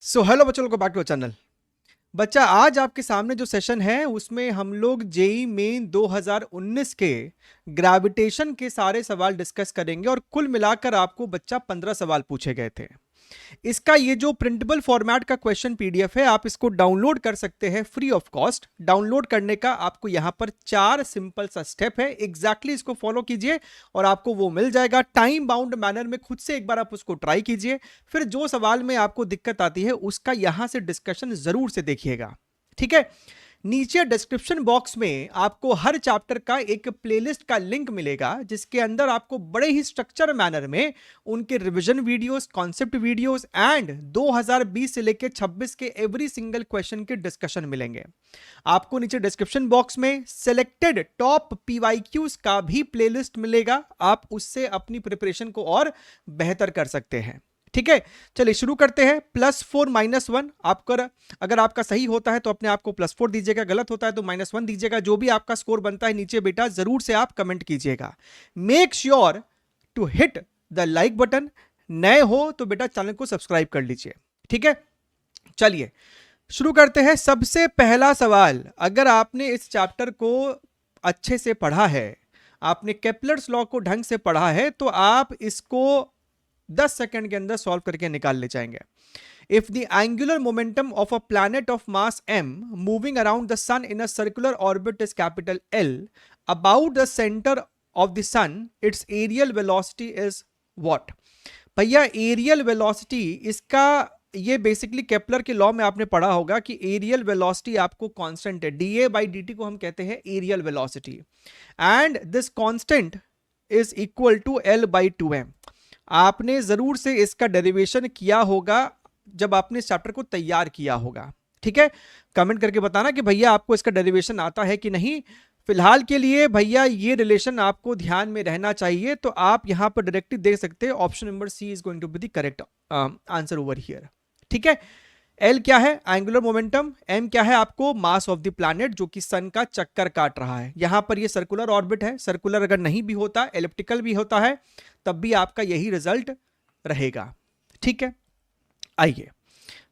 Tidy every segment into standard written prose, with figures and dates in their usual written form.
Hello बच्चों, welcome back to channel. बच्चा, आज आपके सामने जो सेशन है उसमें हम लोग जेई मेन 2019 के ग्रेविटेशन के सारे सवाल डिस्कस करेंगे और कुल मिलाकर आपको बच्चा 15 सवाल पूछे गए थे। इसका ये जो प्रिंटेबल फॉर्मेट का क्वेश्चन पीडीएफ है, आप इसको डाउनलोड कर सकते हैं फ्री ऑफ कॉस्ट। डाउनलोड करने का आपको यहां पर 4 सिंपल सा स्टेप है, एग्जैक्टली इसको फॉलो कीजिए और आपको वो मिल जाएगा। टाइम बाउंड मैनर में खुद से एक बार आप उसको ट्राई कीजिए, फिर जो सवाल में आपको दिक्कत आती है उसका यहां से डिस्कशन जरूर से देखिएगा, ठीक है। नीचे डिस्क्रिप्शन बॉक्स में आपको हर चैप्टर का एक प्लेलिस्ट का लिंक मिलेगा, जिसके अंदर आपको बड़े ही स्ट्रक्चर मैनर में उनके revision videos, concept videos and 2020 से लेकर 26 के एवरी सिंगल क्वेश्चन के डिस्कशन मिलेंगे। आपको नीचे डिस्क्रिप्शन बॉक्स में सिलेक्टेड टॉप पीवाईक्यूज का भी प्लेलिस्ट मिलेगा, आप उससे अपनी प्रिपरेशन को और बेहतर कर सकते हैं, ठीक है। चलिए शुरू करते हैं। +4 -1 आपका, अगर आपका सही होता है तो अपने आप को +4 दीजिएगा, गलत होता है तो -1 दीजिएगा। जो भी आपका स्कोर बनता है नीचे बेटा जरूर से आप कमेंट कीजिएगा। Make sure to hit the like button. नए हो तो बेटा चैनल को सब्सक्राइब कर लीजिए, ठीक है। चलिए शुरू करते हैं। सबसे पहला सवाल, अगर आपने इस चैप्टर को अच्छे से पढ़ा है, आपने केपलर्स लॉ को ढंग से पढ़ा है, तो आप इसको 10 सेकंड के अंदर सॉल्व करके निकाल ले जाएंगे। If the angular momentum of a planet of mass m moving around the sun in a circular orbit is capital L, about the centre of the sun its areal velocity is what. भैया areal velocity, इसका ये basically Kepler के law में आपने पढ़ा होगा कि areal velocity आपको कांस्टेंट है, da/dt को हम कहते हैं areal velocity, and this constant is equal to L/2m। आपने जरूर से इसका डेरिवेशन किया होगा जब आपने इस चैप्टर को तैयार किया होगा, ठीक है। कमेंट करके बताना कि भैया आपको इसका डेरिवेशन आता है कि नहीं। फिलहाल के लिए भैया ये रिलेशन आपको ध्यान में रहना चाहिए, तो आप यहां पर डायरेक्टली देख सकते हैं option number C is going to be the correct answer over here, ठीक है। एल क्या है? Angular momentum. एम क्या है? आपको मास ऑफ द प्लैनेट जो कि सन का चक्कर काट रहा है। यहां पर ये सर्कुलर ऑर्बिट है, सर्कुलर अगर नहीं भी होता, एलिप्टिकल भी होता है, तब भी आपका यही रिजल्ट रहेगा, ठीक है। आइए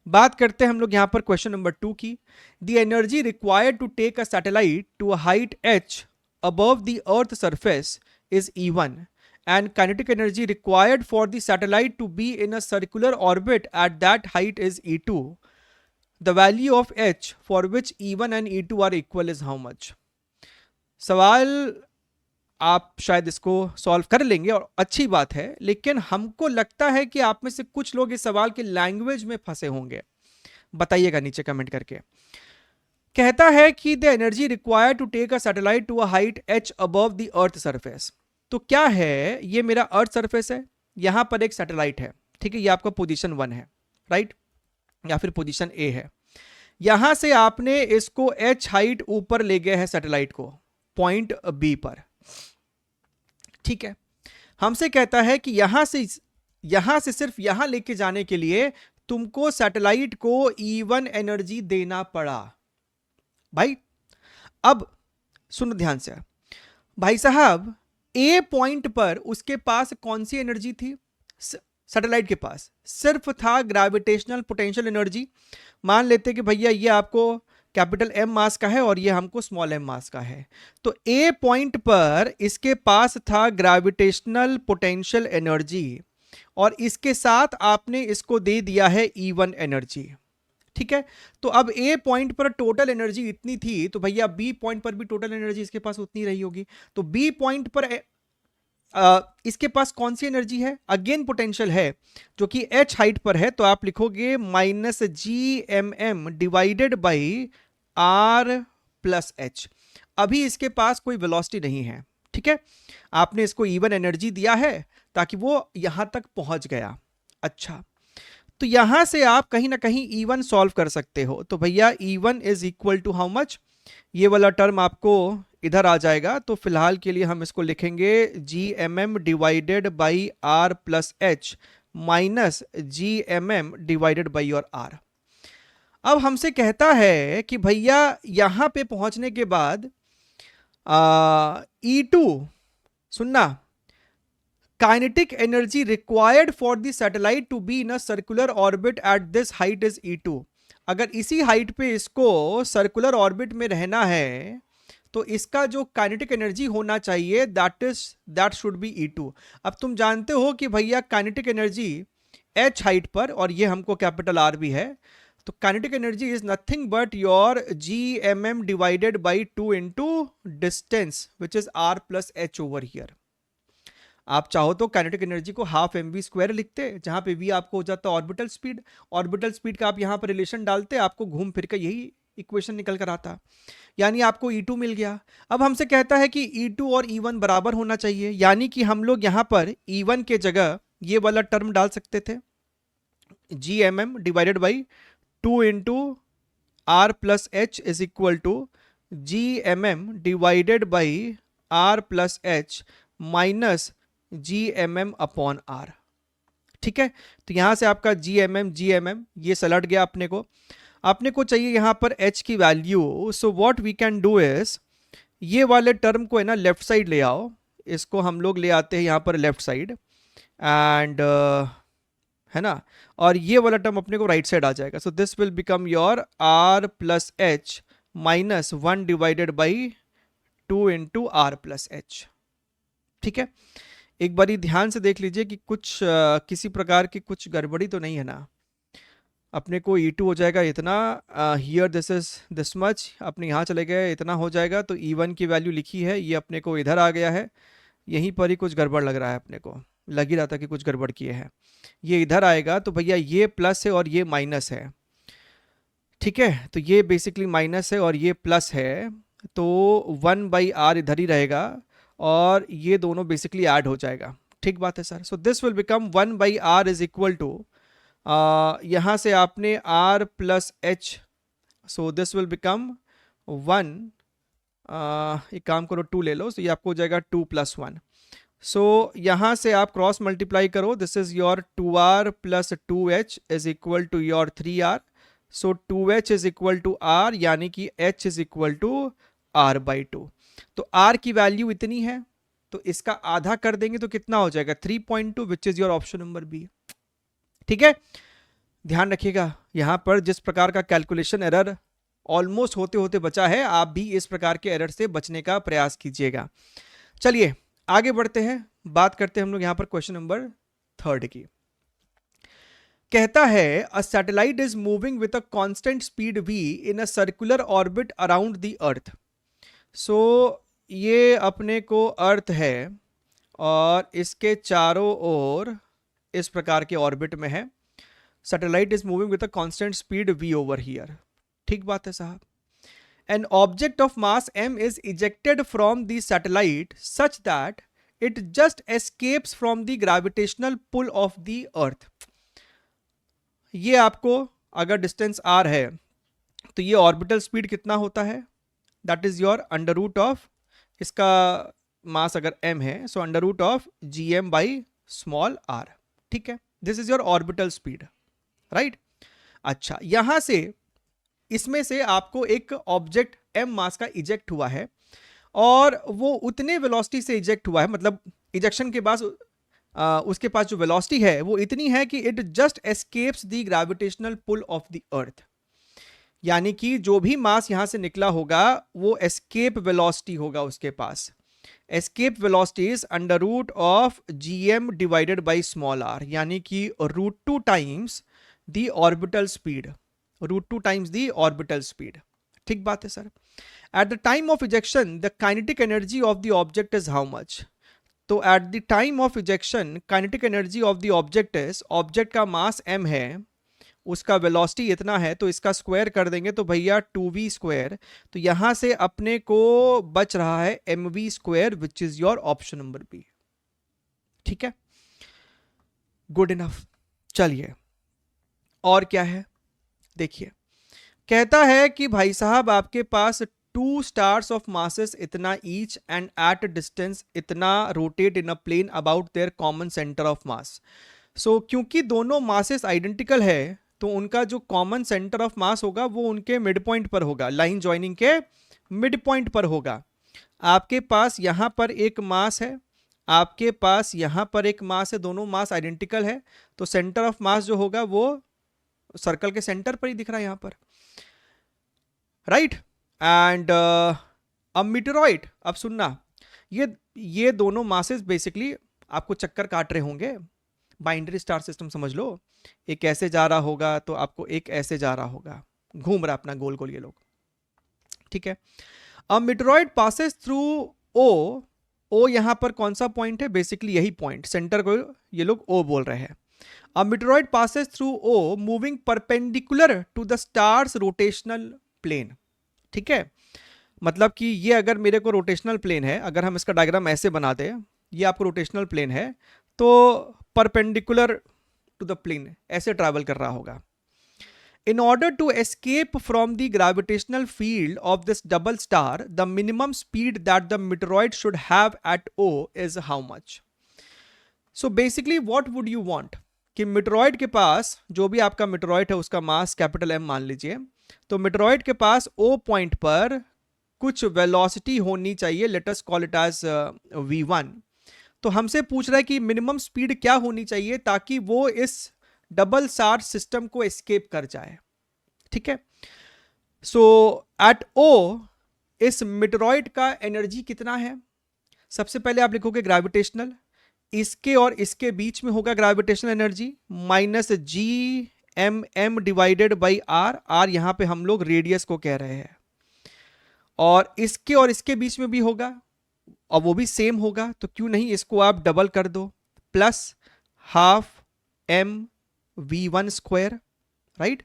बात करते हैं हम लोग यहां पर क्वेश्चन नंबर 2 की। The energy required to take a satellite to a height h above the earth surface is E1 and kinetic energy required for the satellite to be in a circular orbit at that height is E2. The value of h for which E1 and E2 are equal is how much? सवाल आप शायद इसको solve कर लेंगे और अच्छी बात है, लेकिन हमको लगता है कि आप में से कुछ लोग इस सवाल के लैंग्वेज में फंसे होंगे। बताइएगा नीचे कमेंट करके। कहता है कि the energy required to take a satellite to a height h above the earth surface. तो क्या है, ये मेरा अर्थ सरफेस है, यहां पर एक सैटेलाइट है, ठीक है, ये आपका पोजीशन 1 है, राइट, या फिर पोजीशन A है। यहां से आपने इसको h हाइट ऊपर ले गए हैं सैटेलाइट को पॉइंट B पर, ठीक है। हमसे कहता है कि यहां से सिर्फ यहां लेके जाने के लिए तुमको सैटेलाइट को E1 एनर्जी देना पड़ा। भाई अब सुनो ध्यान से, भाई साहब ए पॉइंट पर उसके पास कौन सी एनर्जी थी? सैटेलाइट के पास सिर्फ था ग्रेविटेशनल पोटेंशियल एनर्जी। मान लेते कि भैया ये आपको कैपिटल M मास का है और ये हमको स्मॉल m मास का है, तो ए पॉइंट पर इसके पास था ग्रेविटेशनल पोटेंशियल एनर्जी और इसके साथ आपने इसको दे दिया है E1 एनर्जी, ठीक है। तो अब ए पॉइंट पर टोटल एनर्जी इतनी थी, तो भैया बी पॉइंट पर भी टोटल एनर्जी इसके पास उतनी रही होगी। तो बी पॉइंट पर इसके पास कौन सी एनर्जी है? अगेन पोटेंशियल है जो कि h हाइट पर है, तो आप लिखोगे -GMM divided by R plus h। अभी इसके पास कोई वेलोसिटी नहीं है, ठीक है। आपने इसको E1 एनर्जी दिया है ताकि वो यहां तक पहुंच गया। अच्छा, तो यहां से आप कहीं ना कहीं E1 सॉल्व कर सकते हो। तो भैया E1 is equal to how much? ये वाला टर्म आपको इधर आ जाएगा, तो फिलहाल के लिए हम इसको लिखेंगे GMM divided by R plus h minus GMM divided by और R। अब हमसे कहता है कि भैया यहां पे पहुंचने के बाद E2, सुनना, kinetic energy required for the satellite to be in a circular orbit at this height is E2। अगर इसी हाइट पे इसको सर्कुलर ऑर्बिट में रहना है तो इसका जो काइनेटिक एनर्जी होना चाहिए दैट शुड बी E2। अब तुम जानते हो कि भैया काइनेटिक एनर्जी h हाइट पर, और ये हमको कैपिटल R भी है, तो kinetic energy is nothing but your Gmm divided by 2 into distance which is R plus H over here. आप चाहो तो काइनेटिक एनर्जी को हाफ mv² लिखते, जहां पे v आपको हो जाता है ऑर्बिटल स्पीड। ऑर्बिटल स्पीड का आप यहां पर रिलेशन डालते, आपको घूम फिर कर यही इक्वेशन निकल कर आता, यानी आपको E2 मिल गया। अब हमसे कहता है कि E2 और E1 बराबर होना चाहिए, यानी कि हम लोग यहां पर E1 के जगह ये वाला टर्म डाल सकते थे, Gmm divided by 2 into R plus H is equal to Gmm divided by R plus H minus Gmm upon R। ठीक है, तो यहां से आपका Gmm ये सलट गया अपने को चाहिए यहां पर H की value. So what we can do is, ये वाले टर्म को है ना लेफ्ट साइड ले आओ, इसको हम लोग ले आते हैं यहां पर लेफ्ट साइड, एंड है ना, और ये वाला टर्म अपने को राइट साइड आ जाएगा। So this will become your R plus H minus 1 divided by 2 into R plus H। ठीक है, एक बारी ध्यान से देख लीजिए कि कुछ किसी प्रकार की कुछ गड़बड़ी तो नहीं है ना। अपने को E2 हो जाएगा इतना, here this is this much, अपने यहाँ चले गए इतना हो जाएगा, तो E1 की वैल्यू लिखी है, ये अपने को इधर आ गया है, यहीं पर ही कुछ गड़बड़ लग रहा है, अपने को लग ही रहा था कि कुछ गड़बड़ किए हैं। ये इधर आएगा तो भैया ये प्लस है और ये माइनस है, ठीक है, तो ये बेसिकली माइनस है और ये प्लस है, तो 1/r इधर ही रहेगा और ये दोनों बेसिकली ऐड हो जाएगा। ठीक बात है sir. So this will become 1/r is equal to, यहाँ से आपने r plus h, so this will become 1, एक काम करो 2 ले लो, तो ये आपको हो जाएगा 2 + 1। सो यहाँ से आप क्रॉस मल्टीप्लाई करो, this is your 2r plus 2h is equal to your 3r। So 2h is equal to r, यानी कि h is equal to r/2। तो r की वैल्यू इतनी है, तो इसका आधा कर देंगे तो कितना हो जाएगा 3.2, which is your option number B. ठीक है, ध्यान रखिएगा यहां पर जिस प्रकार का कैलकुलेशन एरर ऑलमोस्ट होते होते बचा है, आप भी इस प्रकार के एरर से बचने का प्रयास कीजिएगा। चलिए आगे बढ़ते हैं, बात करते हैं हम लोग यहां पर क्वेश्चन नंबर 3 की। कहता है a satellite is moving with a constant speed v in a circular orbit around the earth. So ये अपने को अर्थ है और इसके चारों ओर इस प्रकार के ऑर्बिट में है। Satellite is moving with a constant speed v over here. ठीक बात है साहब। An object of mass m is ejected from the satellite such that it just escapes from the gravitational pull of the earth। ये आपको अगर distance r है तो ये ऑर्बिटल स्पीड कितना होता है, that is your under root of, इसका मास अगर m है, so under root of gm by small r। ठीक है, this is your orbital speed, right. अच्छा, यहां से इसमें से आपको एक ऑब्जेक्ट m मास का इजेक्ट हुआ है और वो उतने वेलोसिटी से इजेक्ट हुआ है, मतलब इजेक्शन के बाद उसके पास जो वेलोसिटी है वो इतनी है कि it just escapes the gravitational pull of the earth. यानी कि जो भी मास यहां से निकला होगा वो एस्केप वेलोसिटी होगा उसके पास। Escape velocity is under root of gm divided by small r, यानी कि √2 times the orbital speed, √2 times the orbital speed. ठीक बात है sir. At the time of ejection the kinetic energy of the object is how much. तो at the time of ejection kinetic energy of the object is, object का mass m है, उसका velocity इतना है, तो इसका स्क्वायर कर देंगे तो भैया 2v²। तो यहां से अपने को बच रहा है mv², which is your option number B. ठीक है, गुड इनफ। चलिए और क्या है देखिए, कहता है कि भाई साहब आपके पास 2 स्टार्स ऑफ मासेस इतना ईच एंड एट डिस्टेंस इतना rotate in a plane about their common centre of mass. So क्योंकि दोनों मासेस आइडेंटिकल है तो उनका जो कॉमन सेंटर ऑफ मास होगा वो उनके मिड पॉइंट पर होगा, लाइन ज्वाइनिंग के मिड पॉइंट पर होगा। आपके पास यहां पर एक मास है, आपके पास यहां पर एक मास है, दोनों मास आइडेंटिकल है, तो सेंटर ऑफ मास जो होगा वो सर्कल के सेंटर पर ही दिख रहा है यहां पर, राइट। एंड अब मीटेरॉइड, अब सुनना, ये दोनों मासेस बेसिकली आपको चक्कर काट रहे होंगे, बाइनरी स्टार सिस्टम समझ लो, एक ऐसे जा रहा होगा तो आपको एक ऐसे जा रहा होगा, घूम रहा अपना गोल गोल ये लोग, ठीक है। अब मीटेरॉइड पासेस थ्रू ओ यहां पर कौन सा पॉइंट है, बेसिकली यही पॉइंट, सेंटर को ये लोग ओ बोल रहे हैं। अब meteoroid passes through O moving perpendicular to the stars rotational plane, ठीक है। मतलब कि ये अगर मेरे को रोटेशनल प्लेन है, अगर हम इसका डायग्राम ऐसे बना दें, ये आपको रोटेशनल प्लेन है, तो परपेंडिकुलर टू द प्लेन ऐसे ट्रैवल कर रहा होगा। In order to escape from the gravitational field of this double star, the minimum speed that the meteoroid should have at O is how much? So basically what would you want? कि meteoroid के पास, जो भी आपका meteoroid है उसका mass capital M मान लीजिए, तो meteoroid के पास O पॉइंट पर कुछ वेलोसिटी होनी चाहिए, let us call it as v1। तो हमसे पूछ रहा है कि मिनिमम स्पीड क्या होनी चाहिए ताकि वो इस डबल स्टार सिस्टम को एस्केप कर जाए, ठीक है। सो एट ओ इस मीटेरॉइड का एनर्जी कितना है, सबसे पहले आप लिखोगे ग्रेविटेशनल, इसके और इसके बीच में होगा gravitational energy minus G M M divided by R, R यहां पे हम लोग रेडियस को कह रहे हैं, और इसके बीच में भी होगा और वो भी सेम होगा, तो क्यों नहीं इसको आप डबल कर दो, plus half m v1 square, right.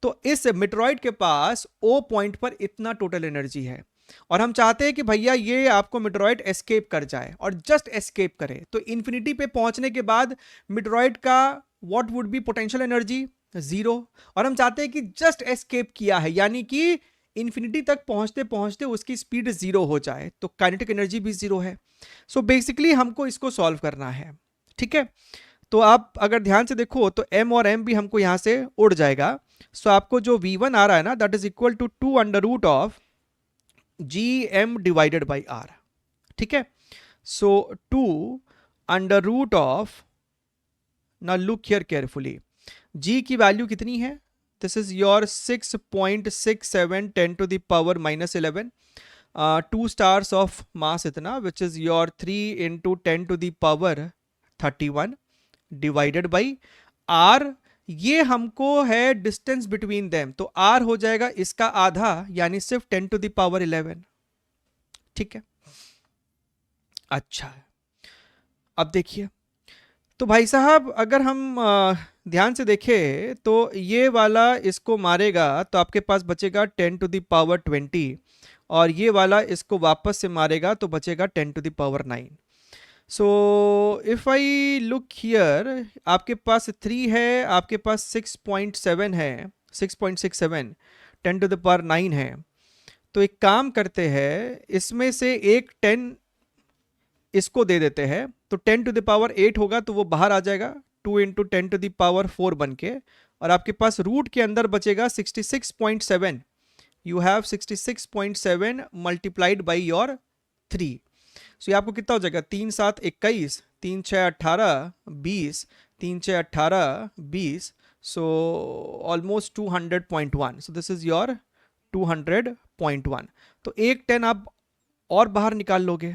तो इस मीटेरॉइड के पास ओ पॉइंट पर इतना टोटल एनर्जी है, और हम चाहते हैं कि भैया ये आपको मीटेरॉइड एस्केप कर जाए, और जस्ट एस्केप करे, तो इन्फिनिटी पे पहुंचने के बाद मीटेरॉइड का what would be potential energy, 0, और हम चाहते हैं कि जस्ट एस्केप किया है, यानी कि इन्फिनिटी तक पहुंचते पहुंचते उसकी स्पीड 0 हो जाए, तो काइनेटिक एनर्जी भी 0 है। सो बेसिकली हमको इसको सॉल्व करना है, ठीक है। तो आप अगर ध्यान से देखो तो m और m भी हमको यहां से उड़ जाएगा, सो आपको जो v1 आ रहा है ना, that is equal to 2 under root of G M divided by R, ठीक है। So 2 under root of, now look here carefully, g की वैल्यू कितनी है, this is your 6.67 10 to the power -11, 2 stars of mass इतना, which is your 3 into 10 to the power 31 divided by R, ये हमको है distance between them, तो R हो जाएगा इसका आधा, यानी सिर्फ 10 टू द पावर 11, ठीक है। अच्छा, अब देखिए, तो भाई साहब अगर हम ध्यान से देखें तो ये वाला इसको मारेगा तो आपके पास बचेगा 10 टू द पावर 20, और ये वाला इसको वापस से मारेगा तो बचेगा 10 to the power 9। So if I look here, आपके पास 3 है, आपके पास 6.7 है, 6.67, 10 टू द पावर 9 है, तो एक काम करते हैं, इसमें से एक 10 इसको दे देते हैं, तो 10 टू द पावर 8 होगा तो वो बाहर आ जाएगा, 2 इंटू 10 टू द पावर 4 बन के, और आपके पास रूट के अंदर बचेगा 66.7, you have 66.7 multiplied by your 3। सो ये आपको कितना हो जाएगा, 3 7 21, 3 6 18 20, 3 6 18 20, so almost 200.1, so this is your 200.1। तो एक 10 आप और बाहर निकाल लोगे,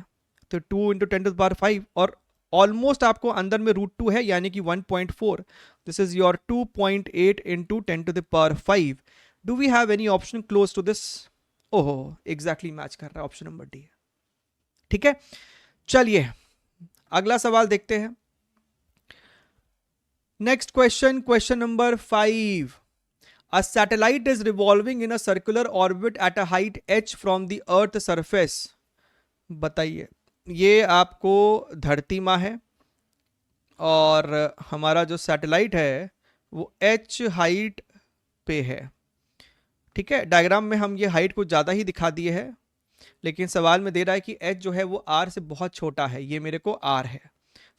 तो 2 इंटू 10 टू द पावर 5, और ऑलमोस्ट आपको अंदर में √2 है, यानी कि 1.4, this is your 2.8 into 10 to the power 5। Do we have any option close to this? ओहो, एग्जैक्टली मैच कर रहा है, ऑप्शन नंबर डी, ठीक है। चलिए अगला सवाल देखते हैं, next question, question number 5। A satellite is revolving in a circular orbit at a height h from the earth surface। बताइए, ये आपको धरती माँ है और हमारा जो सैटेलाइट है वो h हाइट पे है, ठीक है। डायग्राम में हम ये हाइट को ज़्यादा ही दिखा दिए है, लेकिन सवाल में दे रहा है कि h जो है वो r से बहुत छोटा है, ये मेरे को r है,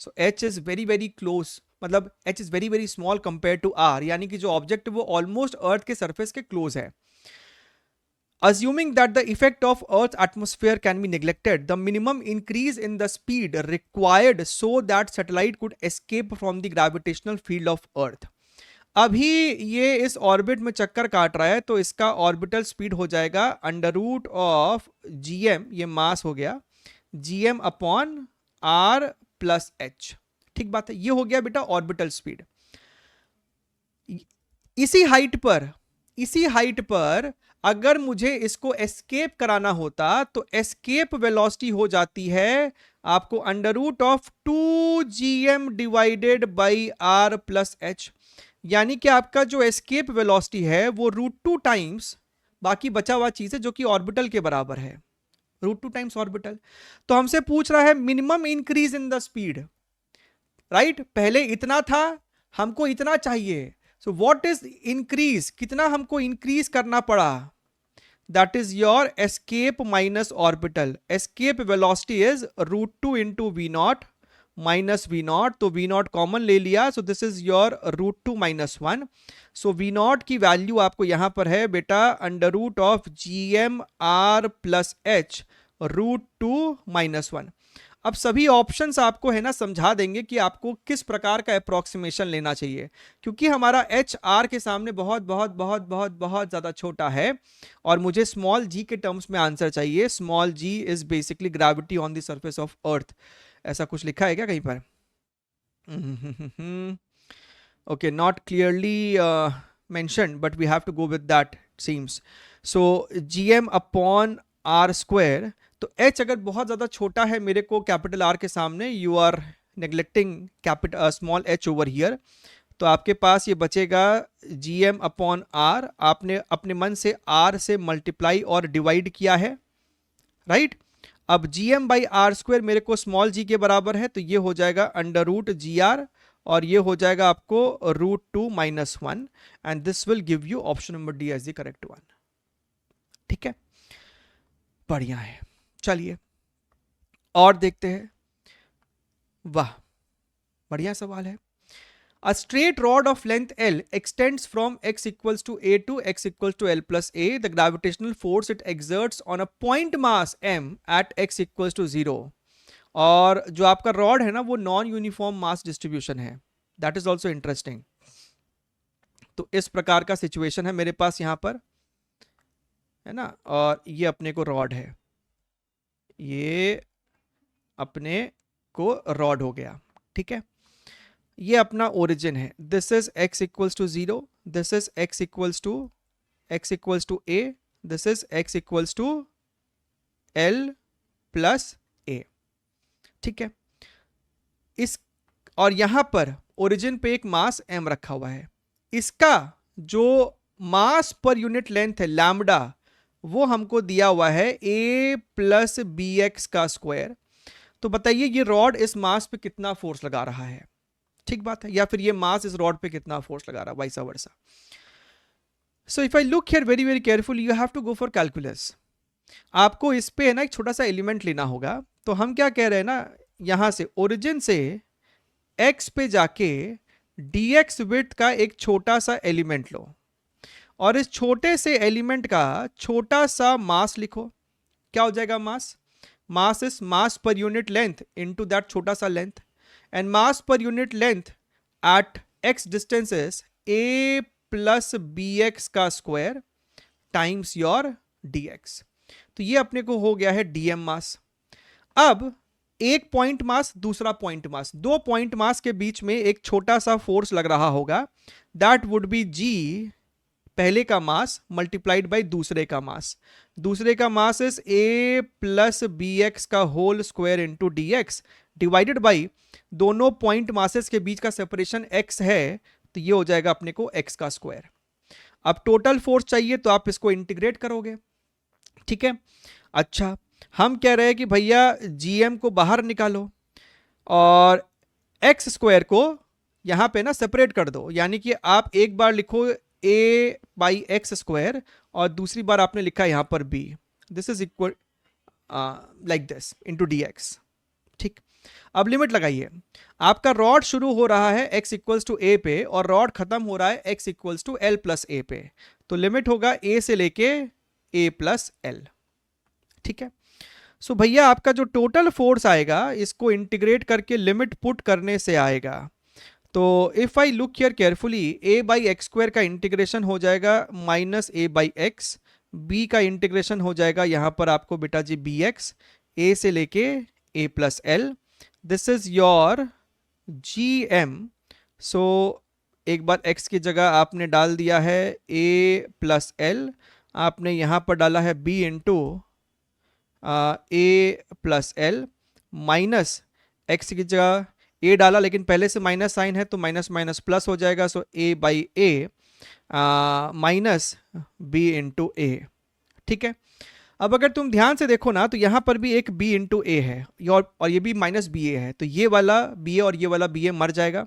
so h is very very close, मतलब h is very very small compare to r, यानी कि जो ऑब्जेक्ट वो ऑलमोस्ट अर्थ के सरफेस के क्लोज है। Assuming that the effect of Earth's atmosphere can be neglected, the minimum increase in the speed required so that satellite could escape from the gravitational field of Earth. अभी ये इस orbit में चक्कर काट रहा है, तो इसका ऑर्बिटल स्पीड हो जाएगा अंडर रूट ऑफ जीएम, ये मास हो गया, GM upon R plus H. ठीक बात है, ये हो गया बेटा ऑर्बिटल स्पीड। इसी हाइट पर अगर मुझे इसको एस्केप कराना होता तो एस्केप वेलोसिटी हो जाती है आपको under root of 2gm divided by R plus H, यानी कि आपका जो एस्केप वेलोसिटी है वो √2 टाइम्स बाकी बचा हुआ चीज है जो कि ऑर्बिटल के बराबर है, √2 टाइम्स ऑर्बिटल। तो हमसे पूछ रहा है minimum increase in the speed, right? पहले इतना था, हमको इतना चाहिए, सो व्हाट इज इंक्रीज, कितना हमको इंक्रीज करना पड़ा? That is your escape minus orbital. Escape velocity is √2 into v naught minus v naught, तो वी नॉट कॉमन ले लिया, so this is your √2 minus 1। So v naught की value आपको यहां पर है बेटा under root of GM R plus H √2 minus 1। अब सभी ऑप्शंस आपको है ना समझा देंगे कि आपको किस प्रकार का अप्रोक्सीमेशन लेना चाहिए, क्योंकि हमारा एच आर के सामने बहुत बहुत बहुत बहुत बहुत ज्यादा छोटा है और मुझे स्मॉल जी के टर्म्स में आंसर चाहिए। Small g is basically gravity on the surface of earth, ऐसा कुछ लिखा है क्या कहीं पर? Okay, not clearly mentioned but we have to go with that seems. So GM upon r square, तो h अगर बहुत ज्यादा छोटा है मेरे को कैपिटल R के सामने, you are neglecting capital small h over here, तो आपके पास ये बचेगा gm अपॉन r, आपने अपने मन से r से मल्टीप्लाई और डिवाइड किया है, राइट? अब gm बाई आर स्क्वायर मेरे को स्मॉल g के बराबर है, तो ये हो जाएगा अंडर रूट gr और ये हो जाएगा आपको √2 minus 1 and this will give you option number D as the correct one. ठीक है, बढ़िया है। चलिए और देखते हैं। वाह, बढ़िया सवाल है। A straight rod of length L extends from x equals to a to x equals to L plus a. The gravitational force it exerts on a point mass m at x equals to 0. और जो आपका rod है ना वो non uniform mass distribution है, that is also interesting. तो इस प्रकार का सिचुएशन है मेरे पास यहाँ पर, है ना, और ये अपने को रॉड है, ये अपने को रॉड हो गया। ठीक है, ये अपना ओरिजिन है, this is x equals to 0, this is x equals to a, this is x equals to L plus a। ठीक है, इस और यहां पर ओरिजिन पे एक मास m रखा हुआ है, इसका जो मास पर यूनिट लेंथ है लैम्डा वो हमको दिया हुआ है a प्लस बी एक्स का स्क्वायर। तो बताइए ये रॉड इस मास पे कितना फोर्स लगा रहा है? ठीक बात है, या फिर ये मास इस रॉड पे कितना फोर्स लगा रहा है, vice versa. So if I look here very very careful, you have to go for calculus. आपको इस पे है ना एक छोटा सा एलिमेंट लेना होगा। तो हम क्या कह रहे हैं ना, यहां से ओरिजिन से x पे जाके dx विड्थ का एक छोटा सा एलिमेंट लो और इस छोटे से एलिमेंट का छोटा सा मास लिखो। क्या हो जाएगा मास? Mass is mass per unit length into that छोटा सा length, and mass per unit length at x distances a plus bx का स्क्वायर टाइम्स योर dx। तो ये अपने को हो गया है dm मास। अब एक पॉइंट मास दूसरा पॉइंट मास, दो पॉइंट मास के बीच में एक छोटा सा फोर्स लग रहा होगा, दैट वुड बी g पहले का मास मल्टीप्लाइड बाय दूसरे का मास। दूसरे का mass is a plus B X का whole square into D X divided by दोनों पॉइंट मासेस के बीच का सेपरेशन x है, तो ये हो जाएगा अपने को x का स्क्वायर। अब टोटल फोर्स चाहिए तो आप इसको इंटीग्रेट करोगे। ठीक है, अच्छा हम कह रहे हैं कि भैया gm को बाहर निकालो और x स्क्वायर को यहां पे ना सेपरेट कर दो, यानी कि आप एक बार लिखो a बाई एक्स स्क्वायर और दूसरी बार आपने लिखा यहां पर b, this is equal like this into dx। ठीक, अब लिमिट लगाइए। आपका रॉड शुरू हो रहा है x इक्वल्स टू a पे और रॉड खत्म हो रहा है x equals to L plus a पे, तो लिमिट होगा a से लेके ए प्लस एल। ठीक है, सो भैया आपका जो टोटल फोर्स आएगा इसको इंटीग्रेट करके लिमिट पुट करने से आएगा। तो if I look here carefully, a by x square का इंटीग्रेशन हो जाएगा minus a by x, b का इंटीग्रेशन हो जाएगा यहां पर आपको बेटा जी बी एक्स, ए से लेके A plus L. This is your G M. So एक बार x की जगह आपने डाल दिया है a प्लस एल, आपने यहाँ पर डाला है b इंटू ए प्लस एल, माइनस x की जगह a डाला लेकिन पहले से माइनस साइन है तो माइनस माइनस प्लस हो जाएगा, so a by A minus b into A. ठीक है, अब अगर तुम ध्यान से देखो ना तो यहाँ पर भी एक b इंटू ए है और ये भी माइनस बी ए है, तो ये वाला बी ए और ये वाला बी ए मर जाएगा।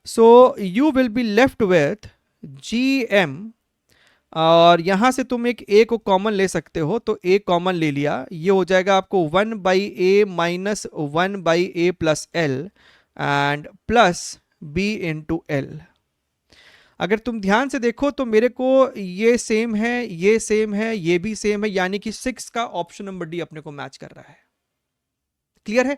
So you will be left with g m, और यहां से तुम एक a को कॉमन ले सकते हो, तो a कॉमन ले लिया, ये हो जाएगा आपको 1 by A minus 1 by A plus L and plus b into L. अगर तुम ध्यान से देखो तो मेरे को ये सेम है, ये सेम है, ये भी सेम है, यानी कि 6 का ऑप्शन नंबर डी अपने को मैच कर रहा है। क्लियर है?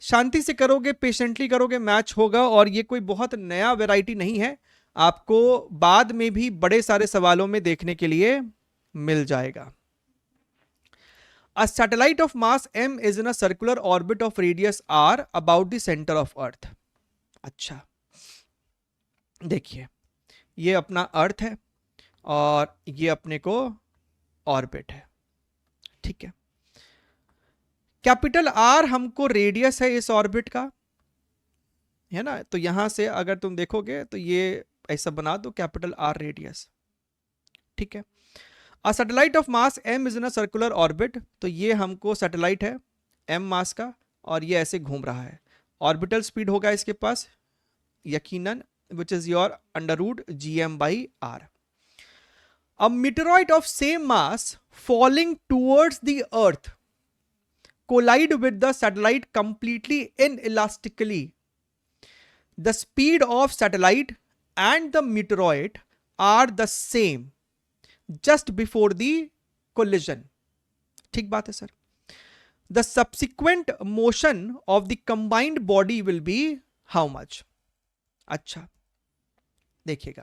शांति से करोगे, पेशेंटली करोगे, मैच होगा, और ये कोई बहुत नया वैरायटी नहीं है, आपको बाद में भी बड़े सारे सवालों में देखने के लिए मिल जाएगा। A satellite of mass m is in a circular orbit of radius r about the center of earth। अच्छा, देखिए ये अपना अर्थ है और ये अपने को ऑर्बिट है। ठीक है, कैपिटल आर हमको रेडियस है इस ऑर्बिट का, है ना, तो यहां से अगर तुम देखोगे तो ये ऐसा बना दो, कैपिटल आर रेडियस। ठीक है, a satellite of mass m is in a circular orbit, तो ये हमको सैटेलाइट है m मास का और ये ऐसे घूम रहा है, ऑर्बिटल स्पीड होगा इसके पास यकीनन, which is your under root gm by r. A meteoroid of same mass falling towards the earth collide with the satellite completely inelastically. The speed of satellite and the meteoroid are the same just before the collision. ठीक बात है sir. The subsequent motion of the combined body will be how much? अच्छा देखिएगा,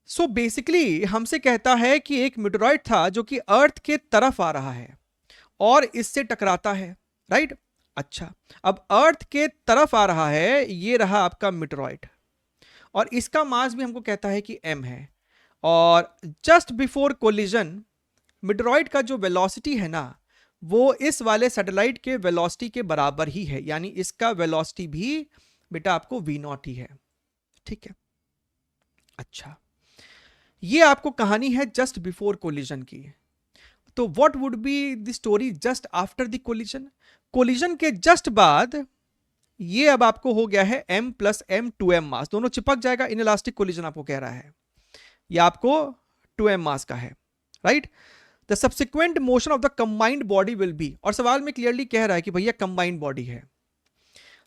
so basically हमसे कहता है कि एक मीटरॉइड था जो कि अर्थ के तरफ आ रहा है और इससे टकराता है, राइट। अच्छा, अब अर्थ के तरफ आ रहा है, ये रहा आपका मीटरॉइड और इसका मास भी हमको कहता है कि m है, और जस्ट बिफोर कोलिजन मीटरॉइड का जो वेलोसिटी है ना वो इस वाले सैटेलाइट के वेलोसिटी के बराबर ही है, यानी इसका वेलोसिटी भी बेटा आपको v0 ही है। ठीक है, अच्छा ये आपको कहानी है जस्ट बिफोर कोलिजन की, तो what would be the story just after the collision? Collision के जस्ट बाद ये अब आपको हो गया है m प्लस m 2m मास, दोनों चिपक जाएगा, इनइलास्टिक कोलिजन आपको कह रहा है, ये आपको 2m मास का है, right. The subsequent motion of the combined body will be, और सवाल में क्लियरली कह रहा है कि भैया कंबाइंड बॉडी है,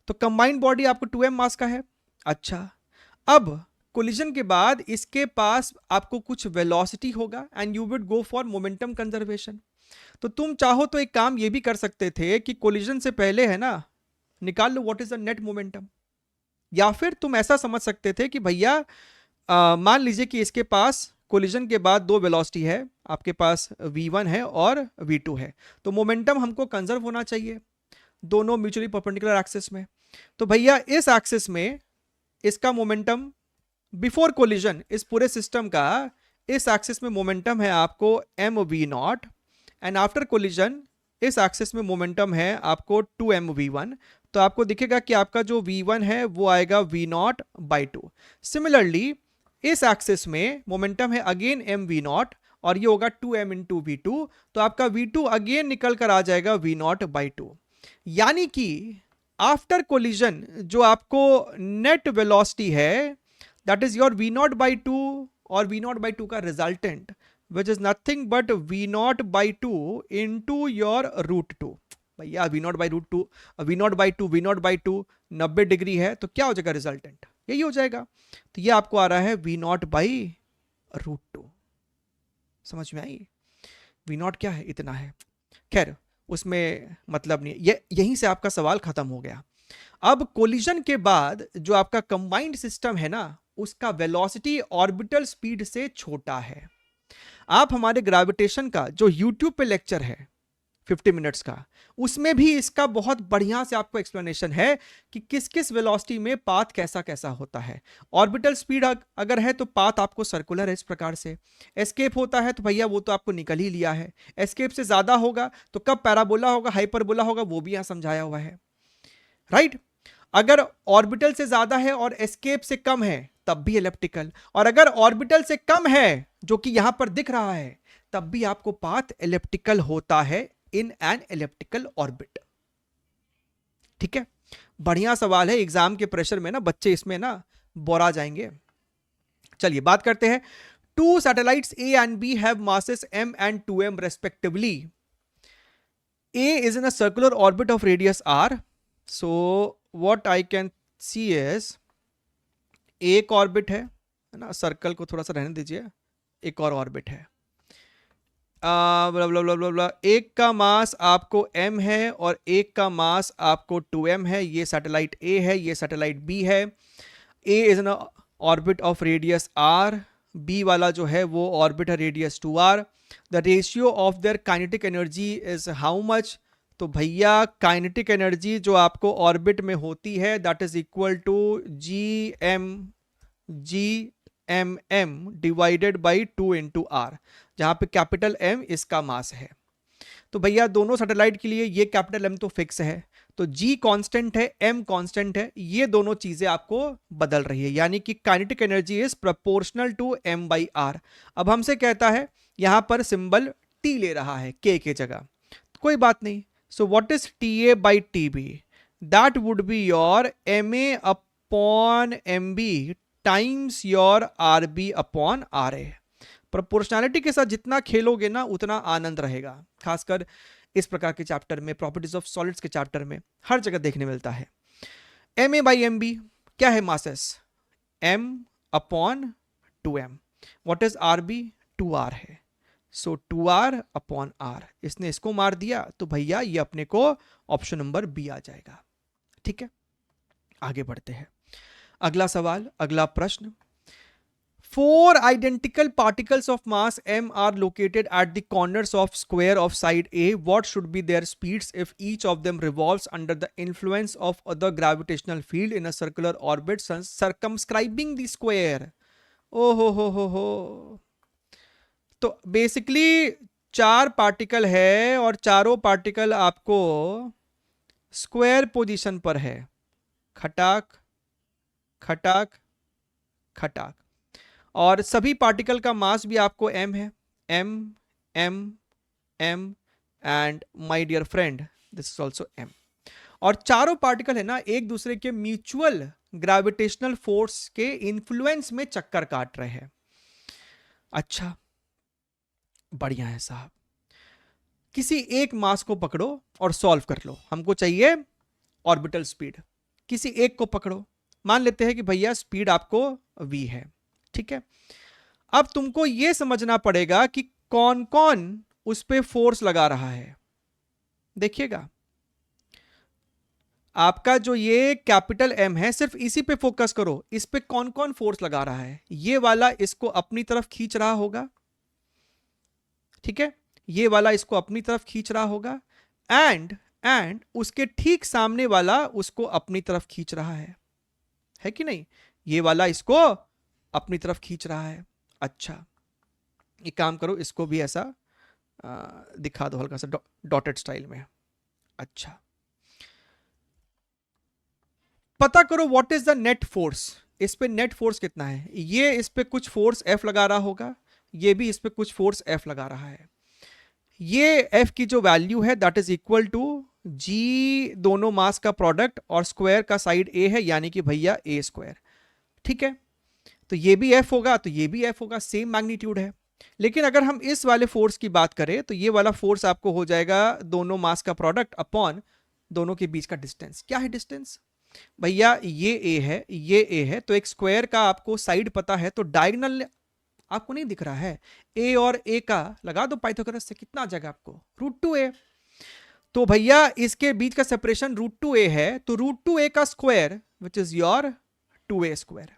तो कंबाइंड बॉडी आपको 2m मास का है। अच्छा, अब कोलिजन के बाद इसके पास आपको कुछ वेलोसिटी होगा and you will go for momentum conservation. तो तुम चाहो तो एक काम ये भी कर सकते थे कि कोलिजन से पहले है ना निकाल लो what is the net momentum, या फिर तुम ऐसा समझ सकते थे कि भैया मान लीजिए कि इसके पास कोलिजन के बाद दो वेलोसिटी है, आपके पास v1 है और v2 है, तो मोमेंटम हमको कंजर्व होना चाहिए दोनों म्यूचुअली परपेंडिकुलर एक्सिस में। तो भैया इस एक्सिस में इसका मोमेंटम बिफोर कोलिजन, इस पूरे सिस्टम का इस एक्सिस में मोमेंटम है आपको mv0, एंड आफ्टर कोलिजन इस एक्सिस में मोमेंटम है आपको 2mv1, तो आपको दिखेगा कि आपका जो v1 है वो आएगा v0 बाई 2। सिमिलरली इस एक्सिस में मोमेंटम है अगेन mv0 और ये होगा 2m इंटू v2, तो आपका v2 अगेन निकल कर आ जाएगा v0 बाई 2, यानी कि आफ्टर कोलिजन जो आपको नेट वेलोसिटी है that is your v0 by 2 और v0 बाई 2 का resultant which is nothing but v0 by 2 into your root 2। भैया v0 by root 2, v0 by 2, v0 by 2 90 degree है, तो क्या हो जाएगा रिजल्टेंट, यही हो जाएगा। तो ये आपको आ रहा है v0 बाई रूट 2। समझ में आई? वी नॉट क्या है, इतना है। खैर उसमें मतलब नहीं, ये यहीं से आपका सवाल खत्म हो गया। अब कोलिजन के बाद जो आपका कंबाइंड सिस्टम है ना, उसका वेलोसिटी ऑर्बिटल स्पीड से छोटा है। आप हमारे ग्रेविटेशन का जो यूट्यूब पे लेक्चर है 50 मिनट्स का, उसमें भी इसका बहुत बढ़िया से आपको एक्सप्लेनेशन है कि किस किस वेलोसिटी में पाथ कैसा कैसा होता है। ऑर्बिटल स्पीड अगर है तो पाथ आपको सर्कुलर है इस प्रकार से। एस्केप होता है तो भैया वो तो आपको निकल ही लिया है। एस्केप से ज्यादा होगा तो कब पैराबोला होगा, हाइपरबोला होगा, वो भी यहां समझाया हुआ है, राइट। अगर ऑर्बिटल से ज्यादा है और एस्केप से कम है तब भी एलिप्टिकल, और अगर ऑर्बिटल से कम है जो कि यहां पर दिख रहा है तब भी आपको पाथ एलिप्टिकल होता है इन एन एलिप्टिकल ऑर्बिट। ठीक है, बढ़िया सवाल है, एग्जाम के प्रेशर में ना बच्चे इसमें ना बोरा जाएंगे। चलिए बात करते हैं। Two satellites A and B have masses m and 2m respectively. A is in a circular orbit of radius r. So what I can see is एक ऑर्बिट है ना, सर्कल को थोड़ा सा रहने दीजिए, एक और ऑर्बिट है, एक का मास आपको m है और एक का मास आपको 2m है। ये सैटेलाइट A है, ये सैटेलाइट B है। A is an orbit of radius r, B वाला जो है वो ऑर्बिट है radius 2r। The ratio of their kinetic energy is how much? तो भैया काइनेटिक एनर्जी जो आपको ऑर्बिट में होती है that is equal to GM divided by 2 into r, जहां पे कैपिटल M इसका मास है। तो भैया दोनों सैटेलाइट के लिए ये कैपिटल M तो फिक्स है, तो G कांस्टेंट है, M कांस्टेंट है, ये दोनों चीजें आपको बदल रही है, यानी कि kinetic energy is proportional to M by r. अब हमसे कहता है यहां पर सिंबल T ले रहा है K के जगह, कोई बात नहीं। So what is TA by TB? That would be your MA upon MB times your RB upon RA। Proportionality के साथ जितना खेलोगे ना उतना आनंद रहेगा, खासकर इस प्रकार के चैप्टर में, प्रॉपर्टीज ऑफ सॉलिड्स के चैप्टर में हर जगह देखने मिलता है। MA बाई MB क्या है masses? M upon 2M। What is RB? 2R है, सो 2R अपॉन R। इसने इसको मार दिया तो भैया ये अपने को ऑप्शन नंबर B आ जाएगा। ठीक है, आगे बढ़ते हैं। अगला सवाल, अगला प्रश्न। 4 identical particles of mass m are located at the corners of square of side A. What should be their speeds if each of them revolves under the influence of other gravitational field in a circular orbit circumscribing the square? ओ हो। तो basically 4 particle है और चारों particle आपको square position पर है, खटाक खटाक खटाक, और सभी पार्टिकल का मास भी आपको m है, m m m and my dear friend this is also m। और चारों पार्टिकल है ना एक दूसरे के म्यूचुअल ग्रेविटेशनल फोर्स के इन्फ्लुएंस में चक्कर काट रहे हैं। अच्छा बढ़िया है साहब, किसी एक मास को पकड़ो और सॉल्व कर लो। हमको चाहिए ऑर्बिटल स्पीड, किसी एक को पकड़ो, मान लेते हैं कि भैया स्पीड आपको v है। ठीक है, अब तुमको यह समझना पड़ेगा कि कौन कौन उस पे फोर्स लगा रहा है। देखिएगा आपका जो ये कैपिटल M है सिर्फ इसी पे फोकस करो, इस पे कौन कौन फोर्स लगा रहा है। ये वाला इसको अपनी तरफ खींच रहा होगा, ठीक है, ये वाला इसको अपनी तरफ खींच रहा होगा, एंड उसके ठीक सामने वाला उसको अपनी तरफ खींच रहा है कि नहीं? ये वाला इसको अपनी तरफ खींच रहा है। अच्छा एक काम करो, इसको भी ऐसा दिखा दो हल्का सा डॉटेड स्टाइल में। अच्छा पता करो what is the net force, इस पे नेट फोर्स कितना है। ये इस पे कुछ फोर्स F लगा रहा होगा, ये भी इस पे कुछ फोर्स F लगा रहा है। ये F की जो वैल्यू है that is equal to G दोनों मास का प्रोडक्ट और स्क्वायर का साइड A है, यानी कि भैया A स्क्वायर। ठीक है, तो ये भी F होगा तो ये भी F होगा, सेम मैग्नीट्यूड है। लेकिन अगर हम इस वाले फोर्स की बात करें तो ये वाला फोर्स आपको हो जाएगा दोनों मास का प्रोडक्ट अपॉन दोनों के बीच का डिस्टेंस। क्या है डिस्टेंस भैया? ये A है, ये A है, तो एक स्क्वायर का आपको साइड पता है तो डायगोनल आपको नहीं दिख रहा है? ए और ए का लगा दो पाइथागोरस से, कितना आ जाएगा आपको? √2a। तो भैया इसके बीच का सेपरेशन √2a है, तो √2a का square which is your 2a square.